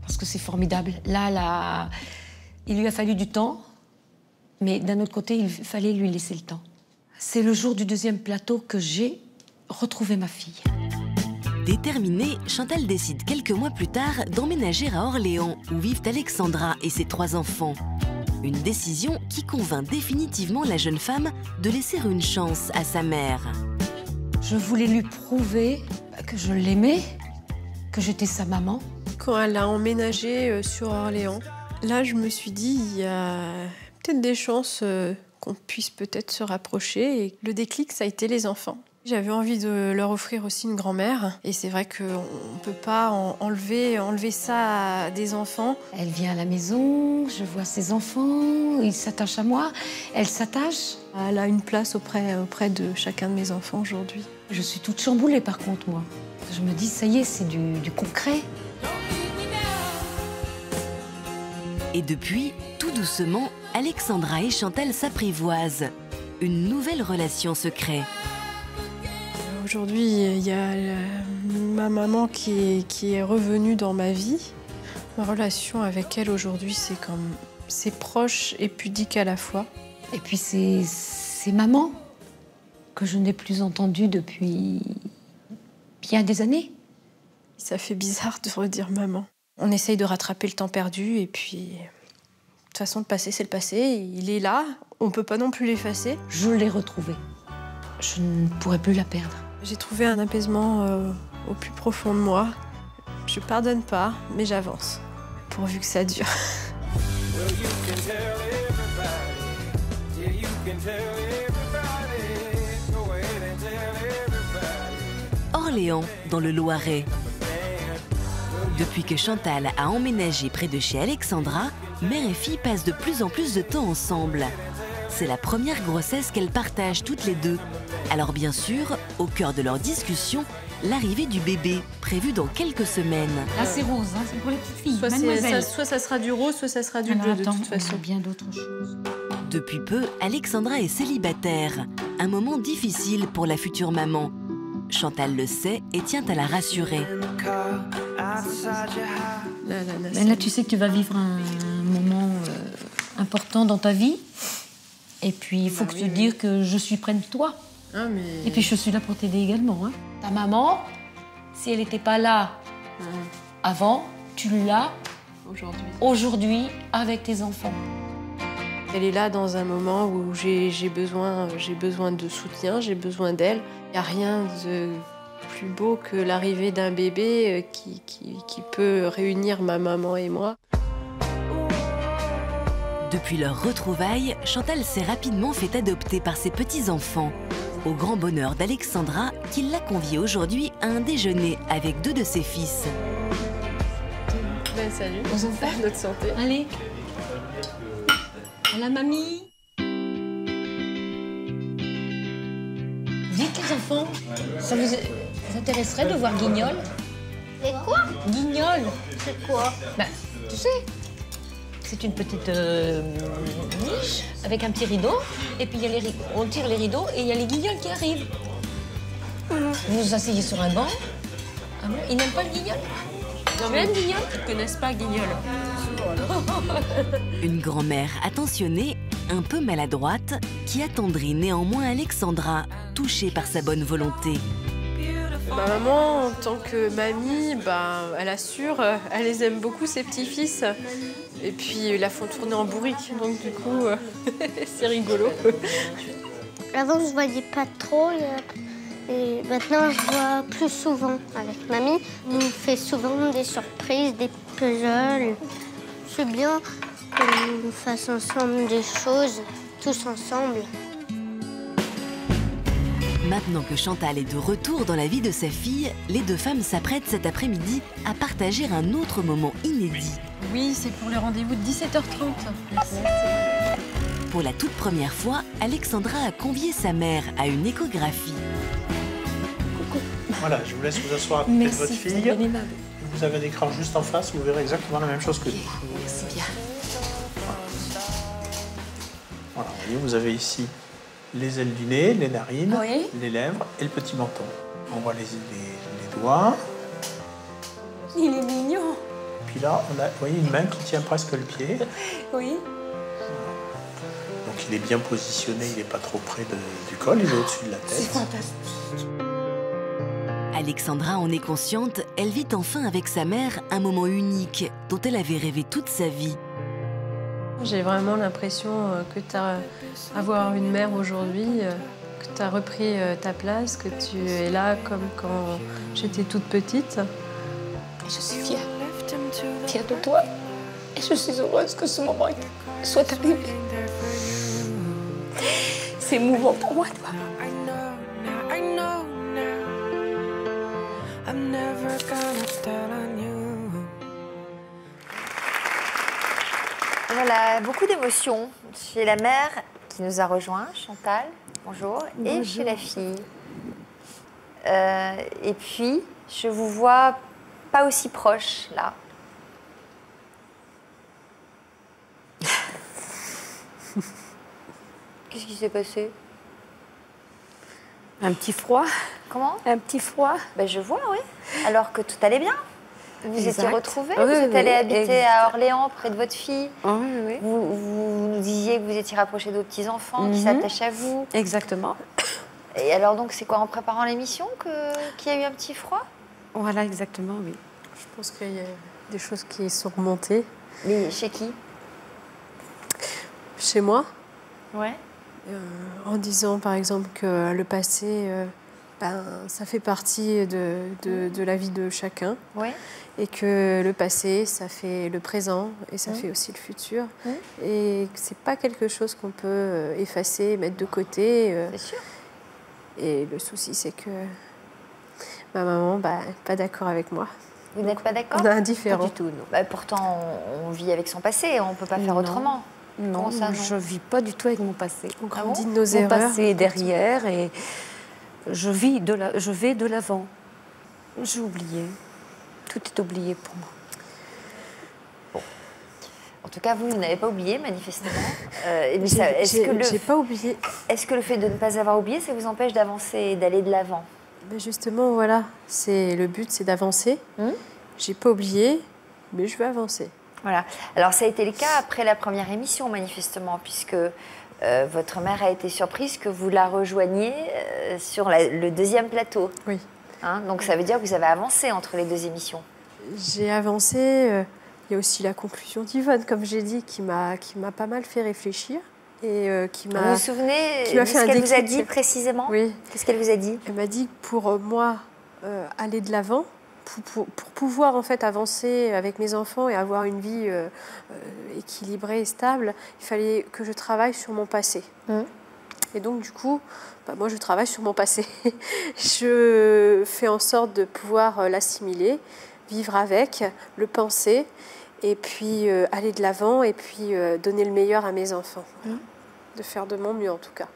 parce que c'est formidable. Là, il lui a fallu du temps, mais d'un autre côté, il fallait lui laisser le temps. C'est le jour du 2e plateau que j'ai retrouvé ma fille. Déterminée, Chantal décide quelques mois plus tard d'emménager à Orléans, où vivent Alexandra et ses 3 enfants. Une décision qui convainc définitivement la jeune femme de laisser une chance à sa mère. Je voulais lui prouver que je l'aimais, que j'étais sa maman. Quand elle a emménagé sur Orléans, là, je me suis dit, il y a peut-être des chances qu'on puisse peut-être se rapprocher. Et le déclic, ça a été les enfants. J'avais envie de leur offrir aussi une grand-mère. Et c'est vrai qu'on ne peut pas enlever ça à des enfants. Elle vient à la maison, je vois ses enfants, ils s'attachent à moi, elle s'attache. Elle a une place auprès de chacun de mes enfants aujourd'hui. Je suis toute chamboulée par contre, moi. Je me dis, ça y est, c'est du concret. Et depuis, tout doucement, Alexandra et Chantal s'apprivoisent. Une nouvelle relation se crée. Aujourd'hui, il y a ma maman qui est revenue dans ma vie. Ma relation avec elle aujourd'hui, c'est proche et pudique à la fois. Et puis c'est maman que je n'ai plus entendue depuis bien des années. Ça fait bizarre de redire maman. On essaye de rattraper le temps perdu et puis... De toute façon, le passé, c'est le passé. Il est là, on ne peut pas non plus l'effacer. Je l'ai retrouvé. Je ne pourrai plus la perdre. J'ai trouvé un apaisement au plus profond de moi. Je pardonne pas, mais j'avance. Pourvu que ça dure. Orléans, dans le Loiret. Depuis que Chantal a emménagé près de chez Alexandra, mère et fille passent de plus en plus de temps ensemble. c'est la première grossesse qu'elles partagent toutes les deux. Alors bien sûr, au cœur de leur discussion, l'arrivée du bébé, prévue dans quelques semaines. Là, c'est rose, hein, c'est pour les petites filles, Soit, mademoiselle. soit ça sera du rose, soit ça sera du bleu, de toute façon. Bien d'autres choses. Depuis peu, Alexandra est célibataire. Un moment difficile pour la future maman. Chantal le sait et tient à la rassurer. Là, tu sais que tu vas vivre un moment important dans ta vie. Et puis, il faut te dire que je suis près de toi. Et puis, je suis là pour t'aider également. Hein. Ta maman, si elle n'était pas là avant, tu l'as aujourd'hui avec tes enfants. Elle est là dans un moment où j'ai besoin de soutien, j'ai besoin d'elle. Il n'y a rien de plus beau que l'arrivée d'un bébé qui peut réunir ma maman et moi. Depuis leur retrouvaille, Chantal s'est rapidement fait adopter par ses petits-enfants. Au grand bonheur d'Alexandra, qui l'a conviée aujourd'hui à un déjeuner avec 2 de ses fils. Ben, salut, aux enfants, notre santé. Allez. À la mamie. Dites les enfants, ça vous intéresserait de voir Guignol? Et quoi? Guignol. C'est quoi? Ben, tu sais, c'est une petite niche avec un petit rideau. Et puis il y a on tire les rideaux et il y a les guignols qui arrivent. Vous vous asseyez sur un banc. Ah bon? Ils n'aiment pas le guignol? Tu aimes Guignol? Ils ne connaissent pas Guignol. Une grand-mère attentionnée, un peu maladroite, qui attendrit néanmoins Alexandra, touchée par sa bonne volonté. Ma maman, en tant que mamie, elle assure, elle les aime beaucoup, ses petits-fils. Et puis, ils la font tourner en bourrique, donc du coup, c'est rigolo. Avant, je ne voyais pas trop, et maintenant, je vois plus souvent avec mamie. On nous fait souvent des surprises, des puzzles. C'est bien qu'on fasse ensemble des choses, tous ensemble. Maintenant que Chantal est de retour dans la vie de sa fille, les 2 femmes s'apprêtent cet après-midi à partager un autre moment inédit. Oui, c'est pour le rendez-vous de 17h30. Pour la toute première fois, Alexandra a convié sa mère à une échographie. Voilà, je vous laisse vous asseoir à côté de votre fille. Vous avez un écran juste en face, vous verrez exactement la même chose que nous. Merci bien. Voilà, vous voyez, vous avez ici les ailes du nez, les narines, oui, les lèvres et le petit menton. On voit les doigts. Il est mignon. Puis là, on a, vous voyez, une main qui tient presque le pied. Oui. Donc il est bien positionné, il n'est pas trop près du col, il est au-dessus de la tête. C'est fantastique. Alexandra en est consciente, elle vit enfin avec sa mère un moment unique dont elle avait rêvé toute sa vie. J'ai vraiment l'impression que avoir une mère aujourd'hui, que tu as repris ta place, que tu es là comme quand j'étais toute petite. Je suis fière de toi. Et je suis heureuse que ce moment soit arrivé. C'est émouvant pour moi, toi. Voilà, beaucoup d'émotions chez la mère qui nous a rejoints, Chantal, bonjour, et chez la fille. Et puis, je vous vois pas aussi proche, là. Qu'est-ce qui s'est passé? Un petit froid. Comment? Un petit froid. Ben, je vois, oui. Alors que tout allait bien. Vous Exact. étiez retrouvés, Oui, vous êtes allés oui, habiter à Orléans près de votre fille. Oui, oui. Vous nous disiez que vous étiez rapprochés de vos petits-enfants qui s'attachent à vous. Exactement. Et alors donc c'est quoi, en préparant l'émission qu'il y a eu un petit froid? Voilà, exactement, oui. Je pense qu'il y a des choses qui sont remontées. Mais chez qui? Chez moi. Ouais. En disant par exemple que le passé, ça fait partie de la vie de chacun. Ouais. Et que le passé, ça fait le présent et ça fait aussi le futur. Et que c'est pas quelque chose qu'on peut effacer, mettre de côté. C'est sûr. Et le souci, c'est que ma maman, pas d'accord avec moi. Vous n'êtes pas d'accord? On est indifférents. Pas du tout, non. Pourtant, on vit avec son passé, on ne peut pas faire autrement. Non, Comment ça, non je vis pas du tout avec mon passé. On grandit de nos erreurs. Mon passé est derrière et je vais de l'avant. J'ai oublié. Tout est oublié pour moi. En tout cas, vous n'avez pas oublié, manifestement. J'ai pas oublié. Est-ce que le fait de ne pas avoir oublié, ça vous empêche d'avancer et d'aller de l'avant? Mais justement, voilà, le but, c'est d'avancer. J'ai pas oublié, mais je veux avancer. Voilà. Alors, ça a été le cas après la première émission, manifestement, puisque votre mère a été surprise que vous la rejoigniez sur le deuxième plateau. Oui. Hein, donc, ça veut dire que vous avez avancé entre les deux émissions. J'ai avancé. Il y a aussi la conclusion d'Yvonne, comme j'ai dit, qui m'a pas mal fait réfléchir. Et qui m'a. Vous vous souvenez de ce qu'elle vous a dit précisément? Oui. Qu'est-ce qu'elle vous a dit? Elle m'a dit que pour moi, aller de l'avant, pour pouvoir en fait avancer avec mes enfants et avoir une vie équilibrée et stable, il fallait que je travaille sur mon passé. Et donc du coup, moi je travaille sur mon passé. Je fais en sorte de pouvoir l'assimiler, vivre avec, le penser, et puis aller de l'avant et puis donner le meilleur à mes enfants. De faire de mon mieux en tout cas.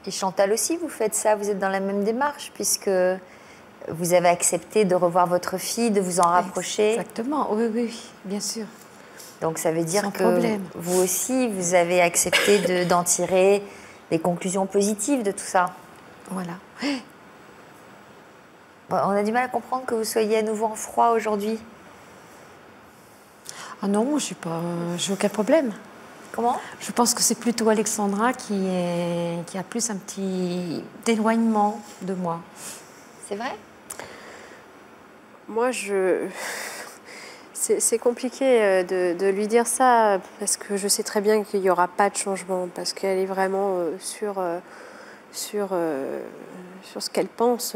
Et Chantal aussi, vous faites ça, vous êtes dans la même démarche puisque vous avez accepté de revoir votre fille, de vous en rapprocher. Exactement, oui, bien sûr. Donc ça veut dire Sans que problème. vous aussi, vous avez accepté d'en tirer des conclusions positives de tout ça. Voilà. Bon, on a du mal à comprendre que vous soyez à nouveau en froid aujourd'hui. Ah non, j'ai aucun problème. Comment? Je pense que c'est plutôt Alexandra qui a plus un petit éloignement de moi. C'est vrai? Moi, c'est compliqué de lui dire ça parce que je sais très bien qu'il n'y aura pas de changement parce qu'elle est vraiment sur ce qu'elle pense.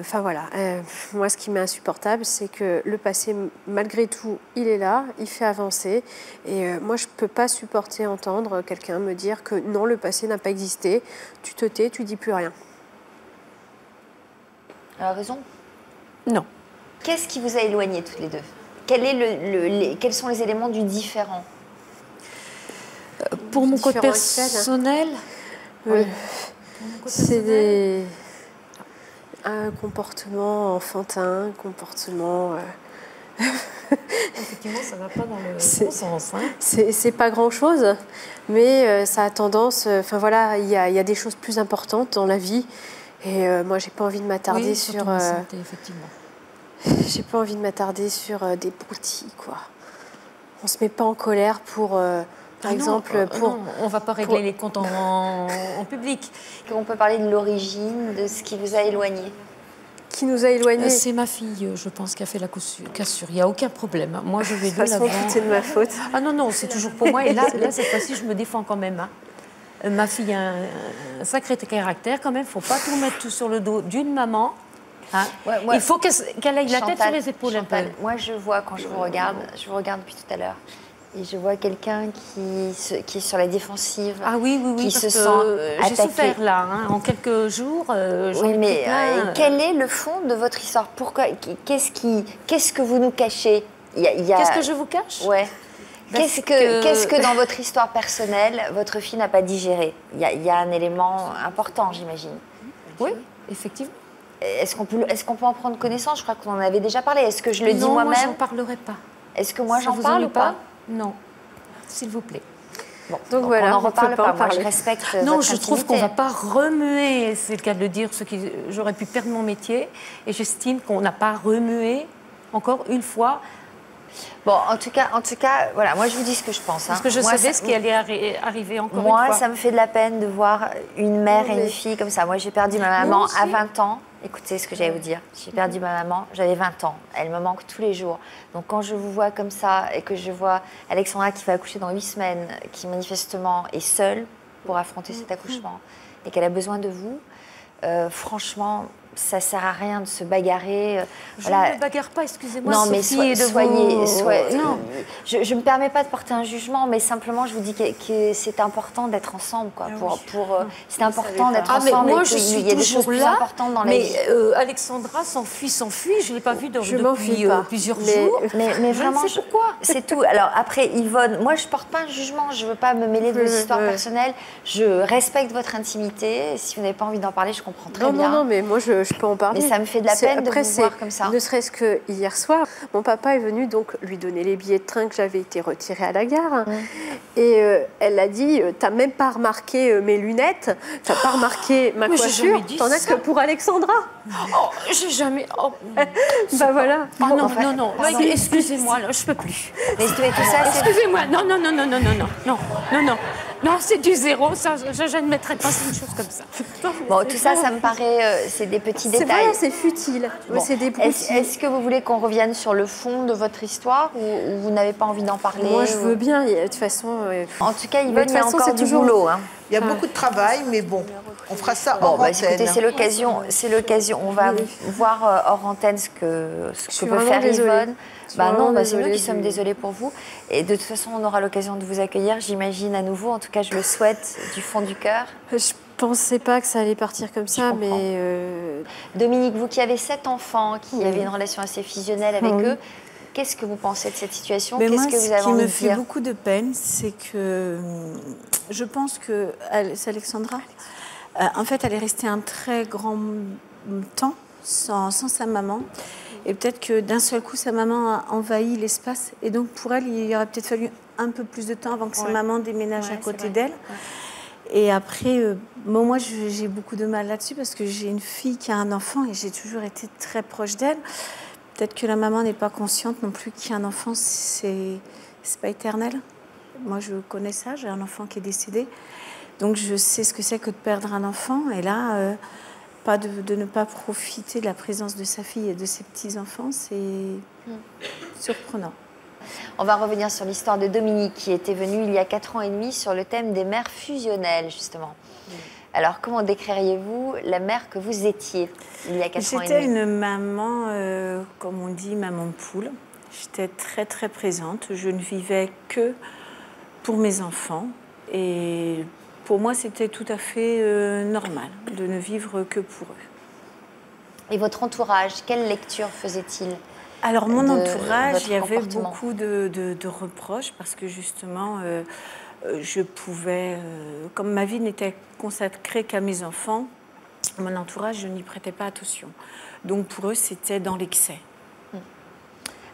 Enfin voilà, moi ce qui m'est insupportable, c'est que le passé, malgré tout, il est là, il fait avancer. Et moi, je ne peux pas supporter entendre quelqu'un me dire que non, le passé n'a pas existé, tu te tais, tu dis plus rien. Elle a raison? Non. Qu'est-ce qui vous a éloigné toutes les deux? Quels sont les éléments du différent? Pour mon côté personnel, c'est un comportement enfantin, un comportement... Effectivement, ça ne va pas dans le bon sens. Hein. C'est pas grand-chose, mais ça a tendance... Enfin voilà, il y a des choses plus importantes dans la vie. Et moi, j'ai pas envie de m'attarder sur... santé, effectivement. J'ai pas envie de m'attarder sur des broutilles, quoi. On se met pas en colère pour... Par exemple, non, on ne va pas régler les comptes en public. On peut parler de l'origine, de ce qui vous a éloigné. Qui nous a éloignés? C'est ma fille, je pense, qui a fait la cassure. Il n'y a aucun problème. Moi, je vais de l'avant. De toute façon, tout est de ma faute. Ah non, c'est toujours pour moi. Et là cette fois-ci, je me défends quand même. Hein. Ma fille a un sacré caractère quand même. Il ne faut pas tout mettre sur le dos d'une maman. Hein. Il faut qu'elle aille la tête sur les épaules Chantal, un peu. Moi, je vois, quand je vous regarde depuis tout à l'heure, et je vois quelqu'un qui est sur la défensive. Ah oui, qui se sent j'ai attaqué. souffert là, hein. En quelques jours. Oui, mais quel est le fond de votre histoire? Pourquoi? Qu'est-ce que vous nous cachez? Qu'est-ce que je vous cache? Ouais. Qu'est-ce que dans votre histoire personnelle, votre fille n'a pas digéré? Il y a un élément important, j'imagine. Oui, effectivement. Est-ce qu'on peut en prendre connaissance? Je crois qu'on en avait déjà parlé. Est-ce que je le dis moi-même? moi-même? Non, moi, j'en parlerai pas. Est-ce que moi, Ça j'en vous parle ennuie ou pas? Non, s'il vous plaît. Bon, donc voilà, on n'en reparle pas. Moi, je parler. respecte Non, votre je trouve intimité. qu'on ne va pas remuer, c'est le cas de le dire, j'aurais pu perdre mon métier. Et j'estime qu'on n'a pas remué, encore une fois. Bon, en tout cas, voilà, moi, je vous dis ce que je pense. Parce que je savais ce qui allait arriver encore une fois. Moi, ça me fait de la peine de voir une mère et une fille comme ça. Moi, j'ai perdu ma maman à 20 ans. Écoutez ce que j'allais vous dire. J'ai perdu ma maman, j'avais 20 ans. Elle me manque tous les jours. Donc quand je vous vois comme ça et que je vois Alexandra qui va accoucher dans 8 semaines, qui manifestement est seule pour affronter cet accouchement et qu'elle a besoin de vous, franchement, ça sert à rien de se bagarrer. Je ne me bagarre pas, excusez-moi. Non, mais soyez... Non. Je ne me permets pas de porter un jugement, mais simplement, je vous dis que c'est important d'être ensemble, quoi. C'est important d'être ensemble. Moi, je suis il y a des choses plus importantes dans la vie. Alexandra s'enfuit. Je ne l'ai pas vue depuis plusieurs jours. Mais vraiment, pourquoi. C'est tout. Alors après, Yvonne, moi, je ne porte pas un jugement. Je ne veux pas me mêler de vos histoires personnelles. Je respecte votre intimité. Si vous n'avez pas envie d'en parler, je comprends très bien. Non, mais moi, je peux en parler. Mais ça me fait de la peine de vous voir comme ça. Ne serait-ce que hier soir, mon papa est venu donc lui donner les billets de train que j'avais été retirée à la gare. Et elle a dit, t'as même pas remarqué mes lunettes, t'as pas remarqué ma coiffure, t'en as que pour Alexandra. Oh, j'ai jamais... Oh. Bah voilà. Oh, non. Excusez-moi, je peux plus. Mais tout ça, excusez-moi, non, c'est du zéro, ça, je ne mettrais pas une chose comme ça. Bon, tout ça, ça me paraît, c'est des petits détails. C'est vrai, c'est futile. Bon. C'est des Est-ce que vous voulez qu'on revienne sur le fond de votre histoire ou vous n'avez pas envie d'en parler? Moi, je veux bien, de toute façon... En tout cas, Yvonne, il y a encore du boulot. Hein. Il y a beaucoup de travail, mais bon, on fera ça hors antenne. Écoutez, c'est l'occasion. On va voir hors antenne ce que peut faire Yvonne. C'est nous qui sommes désolés pour vous. Et de toute façon, on aura l'occasion de vous accueillir, j'imagine, à nouveau. En tout cas, je le souhaite du fond du cœur. Je pensais pas que ça allait partir comme ça, mais... Dominique, vous qui avez 7 enfants, qui avez une relation assez fusionnelle avec eux, qu'est-ce que vous pensez de cette situation? Qu'est-ce que vous avez envie de dire? Ce qui me fait beaucoup de peine, c'est que je pense que c'est Alexandra. En fait, elle est restée un très grand temps sans sa maman. Et peut-être que d'un seul coup, sa maman a envahi l'espace. Et donc, pour elle, il aurait peut-être fallu un peu plus de temps avant que sa maman déménage à côté d'elle. Et après, moi, j'ai beaucoup de mal là-dessus parce que j'ai une fille qui a un enfant et j'ai toujours été très proche d'elle. Peut-être que la maman n'est pas consciente non plus qu'il y a un enfant, c'est pas éternel. Moi, je connais ça, j'ai un enfant qui est décédé. Donc, je sais ce que c'est que de perdre un enfant. Et là... de ne pas profiter de la présence de sa fille et de ses petits-enfants, c'est surprenant. On va revenir sur l'histoire de Dominique qui était venue il y a 4 ans et demi sur le thème des mères fusionnelles, justement. Alors, comment décririez-vous la mère que vous étiez il y a 4 ans et demi? J'étais une maman, comme on dit, maman poule. J'étais très, très présente. Je ne vivais que pour mes enfants. Et pour moi, c'était tout à fait normal de ne vivre que pour eux. Et votre entourage, quelle lecture faisait-il? Alors, mon entourage, il y avait beaucoup de reproches parce que justement, je pouvais, comme ma vie n'était consacrée qu'à mes enfants, mon entourage, je n'y prêtais pas attention. Donc, pour eux, c'était dans l'excès.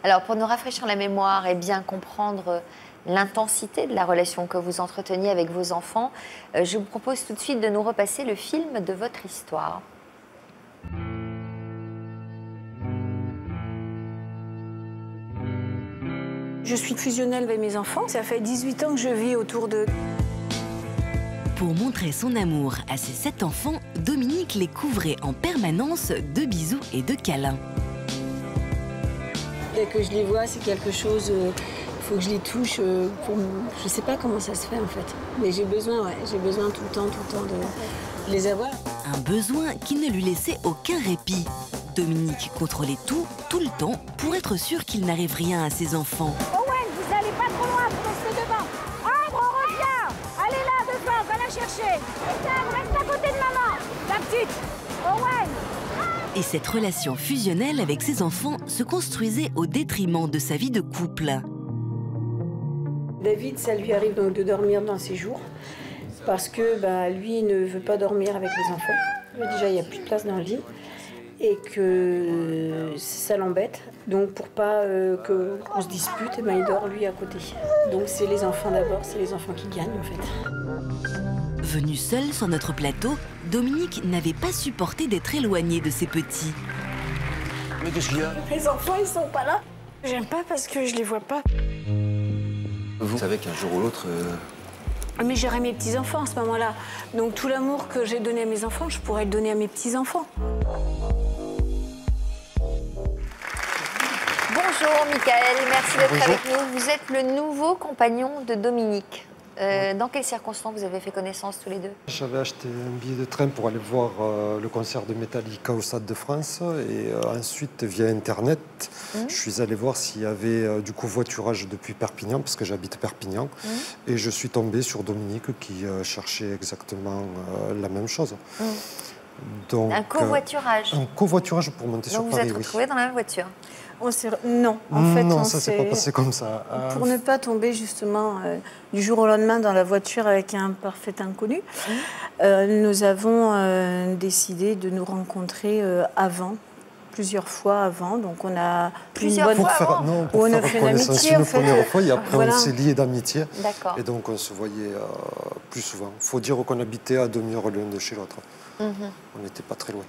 Alors, pour nous rafraîchir la mémoire et bien comprendre l'intensité de la relation que vous entreteniez avec vos enfants, je vous propose tout de suite de nous repasser le film de votre histoire. Je suis fusionnelle avec mes enfants. Ça fait 18 ans que je vis autour d'eux. Pour montrer son amour à ses 7 enfants, Dominique les couvrait en permanence de bisous et de câlins. Dès que je les vois, c'est quelque chose... Il faut que je les touche. Je ne sais pas comment ça se fait en fait. Mais j'ai besoin tout le temps de les avoir. Un besoin qui ne lui laissait aucun répit. Dominique contrôlait tout le temps, pour être sûr qu'il n'arrive rien à ses enfants. Owen, vous allez pas trop loin, vous restez devant. Ambre, on revient. Allez là, devant, va la chercher. Et Sam, reste à côté de maman. La petite. Owen. Et cette relation fusionnelle avec ses enfants se construisait au détriment de sa vie de couple. David, ça lui arrive donc de dormir dans ses jours parce que lui il ne veut pas dormir avec les enfants. Déjà, il n'y a plus de place dans le lit et que ça l'embête. Donc, pour pas qu'on se dispute, il dort lui à côté. Donc, c'est les enfants d'abord, c'est les enfants qui gagnent en fait. Venu seul sur notre plateau, Dominique n'avait pas supporté d'être éloigné de ses petits. Mais qu'est-ce qu'il y a? Les enfants, ils sont pas là. J'aime pas parce que je les vois pas. Vous savez qu'un jour ou l'autre... Mais j'aurai mes petits-enfants à ce moment-là. Donc tout l'amour que j'ai donné à mes enfants, je pourrais le donner à mes petits-enfants. Bonjour Michael, merci d'être avec nous. Vous êtes le nouveau compagnon de Dominique. Dans quelles circonstances vous avez fait connaissance tous les deux? J'avais acheté un billet de train pour aller voir le concert de Metallica au Stade de France. Et ensuite, via Internet, je suis allé voir s'il y avait du covoiturage depuis Perpignan, parce que j'habite Perpignan. Et je suis tombé sur Dominique qui cherchait exactement la même chose. Donc, un covoiturage. Un covoiturage pour monter sur Paris, oui. Donc vous êtes retrouvés dans la même voiture? Non, en fait, non, ça s'est pas passé comme ça. Pour ne pas tomber justement du jour au lendemain dans la voiture avec un parfait inconnu, nous avons décidé de nous rencontrer plusieurs fois avant. Donc on a plusieurs fois avant. Pour faire connaissance une première fois et après voilà. On s'est liés d'amitié. D'accord. Et donc on se voyait plus souvent. Il faut dire qu'on habitait à demi-heure l'un de chez l'autre. On n'était pas très loin.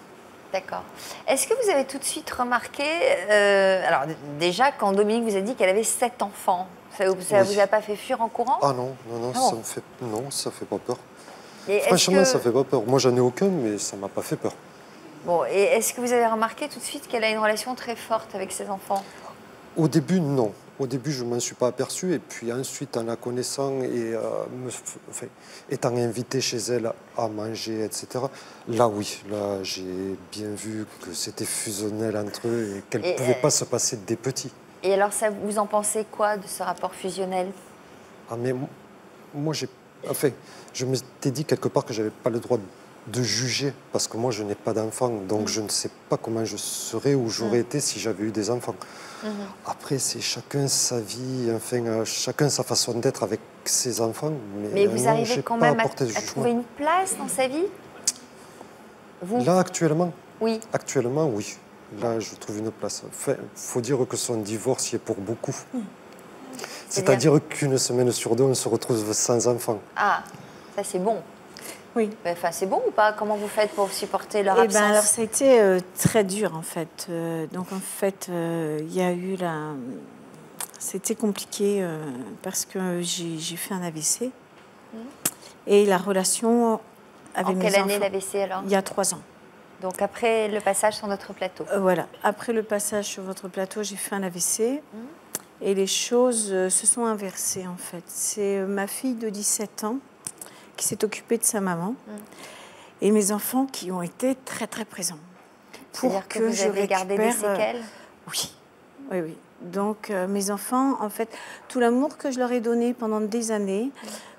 D'accord. Est-ce que vous avez tout de suite remarqué, alors déjà quand Dominique vous a dit qu'elle avait 7 enfants, ça vous a pas fait fuir en courant? Ah non, ça fait pas peur. Et franchement, ça fait pas peur. Moi, j'en ai aucun, mais ça m'a pas fait peur. Bon, et est-ce que vous avez remarqué tout de suite qu'elle a une relation très forte avec ses enfants? Au début, non. Au début, je ne m'en suis pas aperçu. Et puis ensuite, en la connaissant et étant invité chez elle à manger, etc., là, oui. Là, j'ai bien vu que c'était fusionnel entre eux et qu'elle ne pouvait pas se passer des petits. Et alors, vous en pensez quoi de ce rapport fusionnel? Ah, mais moi, je m'étais dit quelque part que je n'avais pas le droit de juger, parce que moi, je n'ai pas d'enfants. Donc, je ne sais pas comment je serais ou j'aurais été si j'avais eu des enfants. Après, c'est chacun sa vie, chacun sa façon d'être avec ses enfants. Mais vous arrivez quand même à trouver une place dans sa vie? Là, actuellement? Oui. Actuellement, oui. Là, je trouve une place. Il faut dire que son divorce y est pour beaucoup. C'est-à-dire qu'une semaine sur deux, on se retrouve sans enfants. Ah, ça c'est bon. Oui. Enfin, c'est bon ou pas? Comment vous faites pour supporter leur absence? Alors, ça a été très dur, en fait. Donc, en fait, il y a eu C'était compliqué parce que j'ai fait un AVC. Et la relation avec mes enfants... En quelle année l'AVC, alors? Il y a 3 ans. Donc, après le passage sur notre plateau. Voilà. Après le passage sur votre plateau, j'ai fait un AVC. Et les choses se sont inversées, en fait. C'est ma fille de 17 ans qui s'est occupée de sa maman, et mes enfants qui ont été très, très présents. C'est-à-dire que vous avez gardé des séquelles? Oui. Donc, mes enfants, en fait, tout l'amour que je leur ai donné pendant des années,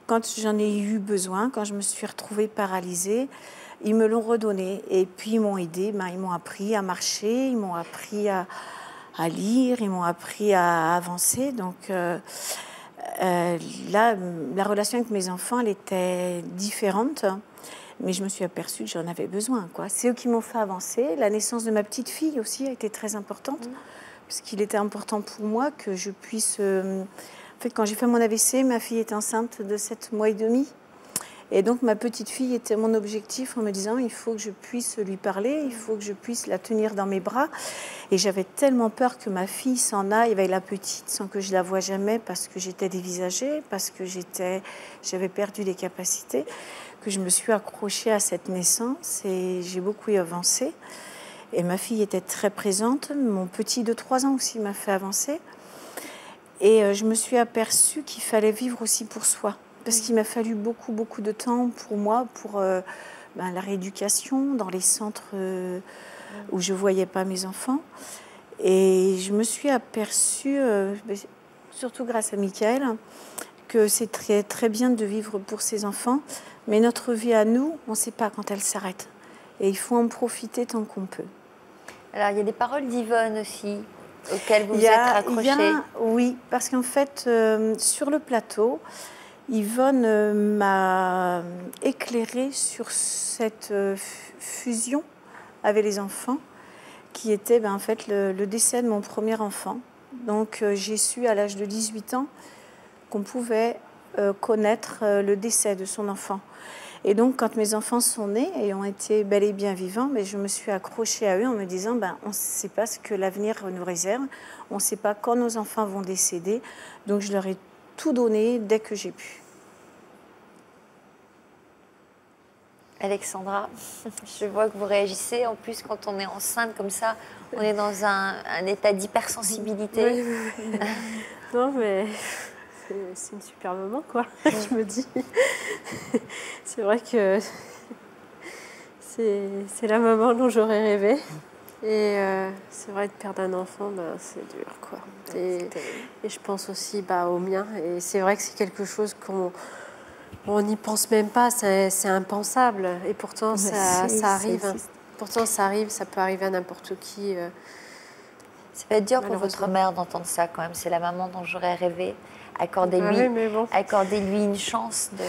quand j'en ai eu besoin, quand je me suis retrouvée paralysée, ils me l'ont redonné. Et puis, ils m'ont aidée, ils m'ont appris à marcher, ils m'ont appris à lire, ils m'ont appris à avancer. Donc... là, la relation avec mes enfants, elle était différente, mais je me suis aperçue que j'en avais besoin, quoi. C'est eux qui m'ont fait avancer. La naissance de ma petite fille aussi a été très importante, parce qu'il était important pour moi que je puisse... En fait, quand j'ai fait mon AVC, ma fille était enceinte de 7 mois et demi. Et donc, ma petite fille était mon objectif en me disant, il faut que je puisse lui parler, il faut que je puisse la tenir dans mes bras. Et j'avais tellement peur que ma fille s'en aille avec la petite sans que je la voie jamais parce que j'étais dévisagée, parce que j'avais perdu les capacités, que je me suis accrochée à cette naissance et j'ai beaucoup avancé. Et ma fille était très présente. Mon petit de 3 ans aussi m'a fait avancer. Et je me suis aperçue qu'il fallait vivre aussi pour soi. Parce qu'il m'a fallu beaucoup, beaucoup de temps pour moi, pour la rééducation dans les centres où je ne voyais pas mes enfants. Et je me suis aperçue, surtout grâce à Michael, que c'est très, très bien de vivre pour ses enfants. Mais notre vie à nous, on ne sait pas quand elle s'arrête. Et il faut en profiter tant qu'on peut. Alors, il y a des paroles d'Yvonne aussi, auxquelles vous vous êtes raccrochée. Oui, parce qu'en fait, sur le plateau... Yvonne m'a éclairée sur cette fusion avec les enfants qui était en fait le décès de mon premier enfant. Donc j'ai su à l'âge de 18 ans qu'on pouvait connaître le décès de son enfant. Et donc quand mes enfants sont nés et ont été bel et bien vivants, mais je me suis accrochée à eux en me disant on ne sait pas ce que l'avenir nous réserve, on ne sait pas quand nos enfants vont décéder, donc je leur ai tout donné dès que j'ai pu. Alexandra, je vois que vous réagissez. En plus, quand on est enceinte comme ça, on est dans un état d'hypersensibilité. Oui. Non, mais c'est une super maman, quoi. Je me dis. C'est vrai que c'est la maman dont j'aurais rêvé. Et c'est vrai, de perdre un enfant, c'est dur, quoi. Et je pense aussi au mien. Et c'est vrai que c'est quelque chose on n'y pense même pas, c'est impensable. Et pourtant, ça arrive. Pourtant, ça arrive, ça peut arriver à n'importe qui. Ça va être dur pour votre mère d'entendre ça, quand même. C'est la maman dont j'aurais rêvé. Accordez-lui une chance de...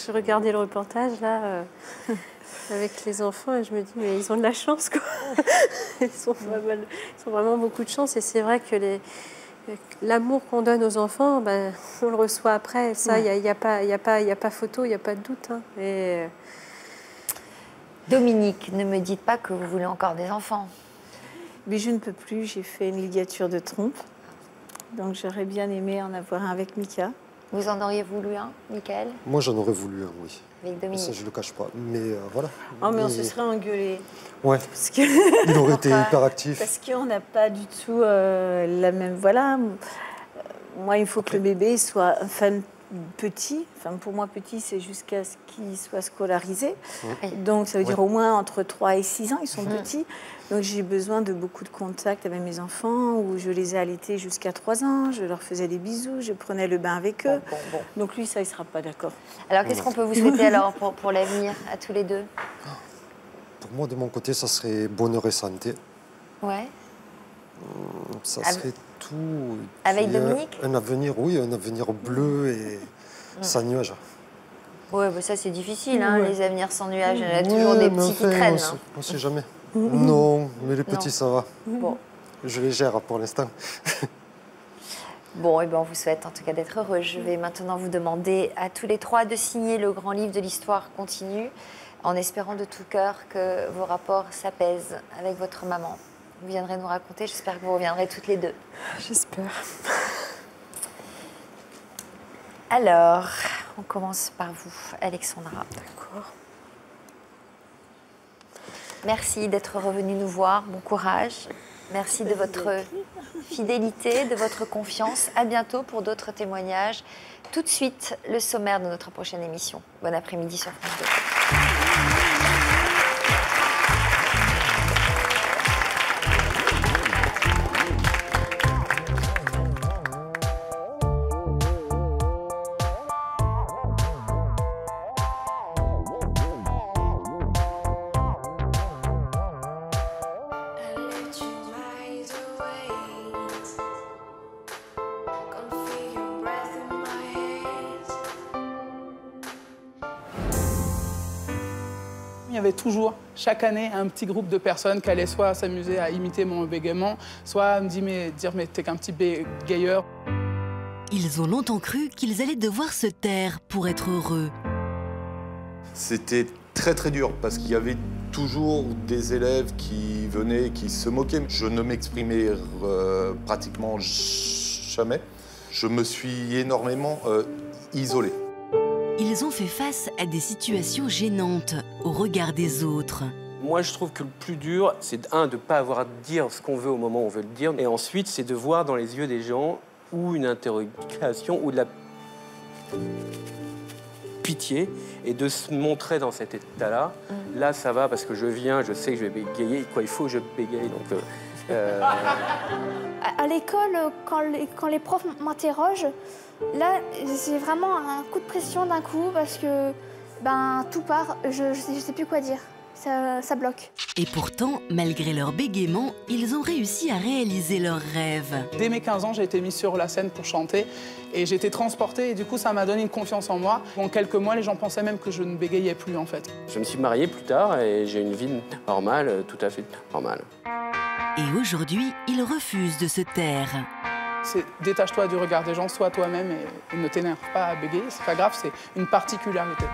Je regardais le reportage, là... avec les enfants, et je me dis, mais ils ont de la chance, quoi. Ils ont vraiment beaucoup de chance. Et c'est vrai que l'amour qu'on donne aux enfants, on le reçoit après. Ça, il n'y a pas photo, il n'y a pas de doute. Hein. Et... Dominique, ne me dites pas que vous voulez encore des enfants. Mais je ne peux plus, j'ai fait une ligature de trompe. Donc j'aurais bien aimé en avoir un avec Mika. Vous en auriez voulu un, Michael? Moi, j'en aurais voulu un, oui. Avec Dominique. Ça, je ne le cache pas. Mais voilà. Oh, mais on se serait engueulé. Ouais. Parce que... Il aurait été hyper actif. Parce qu'on n'a pas du tout la même... Voilà. Moi, il faut que le bébé soit petit. Enfin, pour moi, petit, c'est jusqu'à ce qu'il soit scolarisé. Donc, ça veut dire au moins entre 3 et 6 ans, ils sont petits. Donc, j'ai besoin de beaucoup de contacts avec mes enfants, où je les ai allaités jusqu'à 3 ans, je leur faisais des bisous, je prenais le bain avec eux. Donc, lui, ça, il ne sera pas d'accord. Alors, qu'est-ce qu'on peut vous souhaiter alors pour l'avenir, à tous les deux? Pour moi, de mon côté, ça serait bonheur et santé. Ouais. Ça serait tout. Avec Dominique? Un avenir, oui, un avenir bleu et sans nuages. Ouais, ça c'est difficile, hein, les avenirs sans nuages. Il y en a toujours des petits qui traînent. On ne sait jamais. Non, mais les petits, ça va. Bon. Je les gère pour l'instant. Bon, on vous souhaite en tout cas d'être heureux. Je vais maintenant vous demander à tous les 3 de signer le grand livre de l'histoire continue, en espérant de tout cœur que vos rapports s'apaisent avec votre maman. Vous viendrez nous raconter, j'espère que vous reviendrez toutes les 2. J'espère. Alors, on commence par vous, Alexandra. D'accord. Merci d'être revenue nous voir, bon courage. Merci de votre fidélité, de votre confiance. À bientôt pour d'autres témoignages. Tout de suite, le sommaire de notre prochaine émission. Bon après-midi sur France 2. Il y avait toujours, chaque année, un petit groupe de personnes qui allaient soit s'amuser à imiter mon bégaiement, soit me dire mais t'es qu'un petit bégayeur. Ils ont longtemps cru qu'ils allaient devoir se taire pour être heureux. C'était très très dur parce qu'il y avait toujours des élèves qui venaient, qui se moquaient. Je ne m'exprimais pratiquement jamais. Je me suis énormément isolé. Ils ont fait face à des situations gênantes au regard des autres. Moi, je trouve que le plus dur, c'est de ne pas avoir à dire ce qu'on veut au moment où on veut le dire. Et ensuite, c'est de voir dans les yeux des gens ou une interrogation ou de la pitié et de se montrer dans cet état-là. Là, ça va parce que je viens, je sais que je vais bégayer. Quoi, il faut que je bégaye. Donc, À l'école, quand les profs m'interrogent, là, c'est vraiment un coup de pression d'un coup parce que tout part, je sais plus quoi dire. Ça bloque. Et pourtant, malgré leur bégaiement, ils ont réussi à réaliser leurs rêves. Dès mes 15 ans, j'ai été mise sur la scène pour chanter et j'ai été transportée et du coup, ça m'a donné une confiance en moi. En quelques mois, les gens pensaient même que je ne bégayais plus en fait. je me suis marié plus tard et j'ai une vie normale, tout à fait normale. Et aujourd'hui, ils refusent de se taire. C'est détache-toi du regard des gens, sois toi-même et ne t'énerve pas à bégayer. C'est pas grave, c'est une particularité.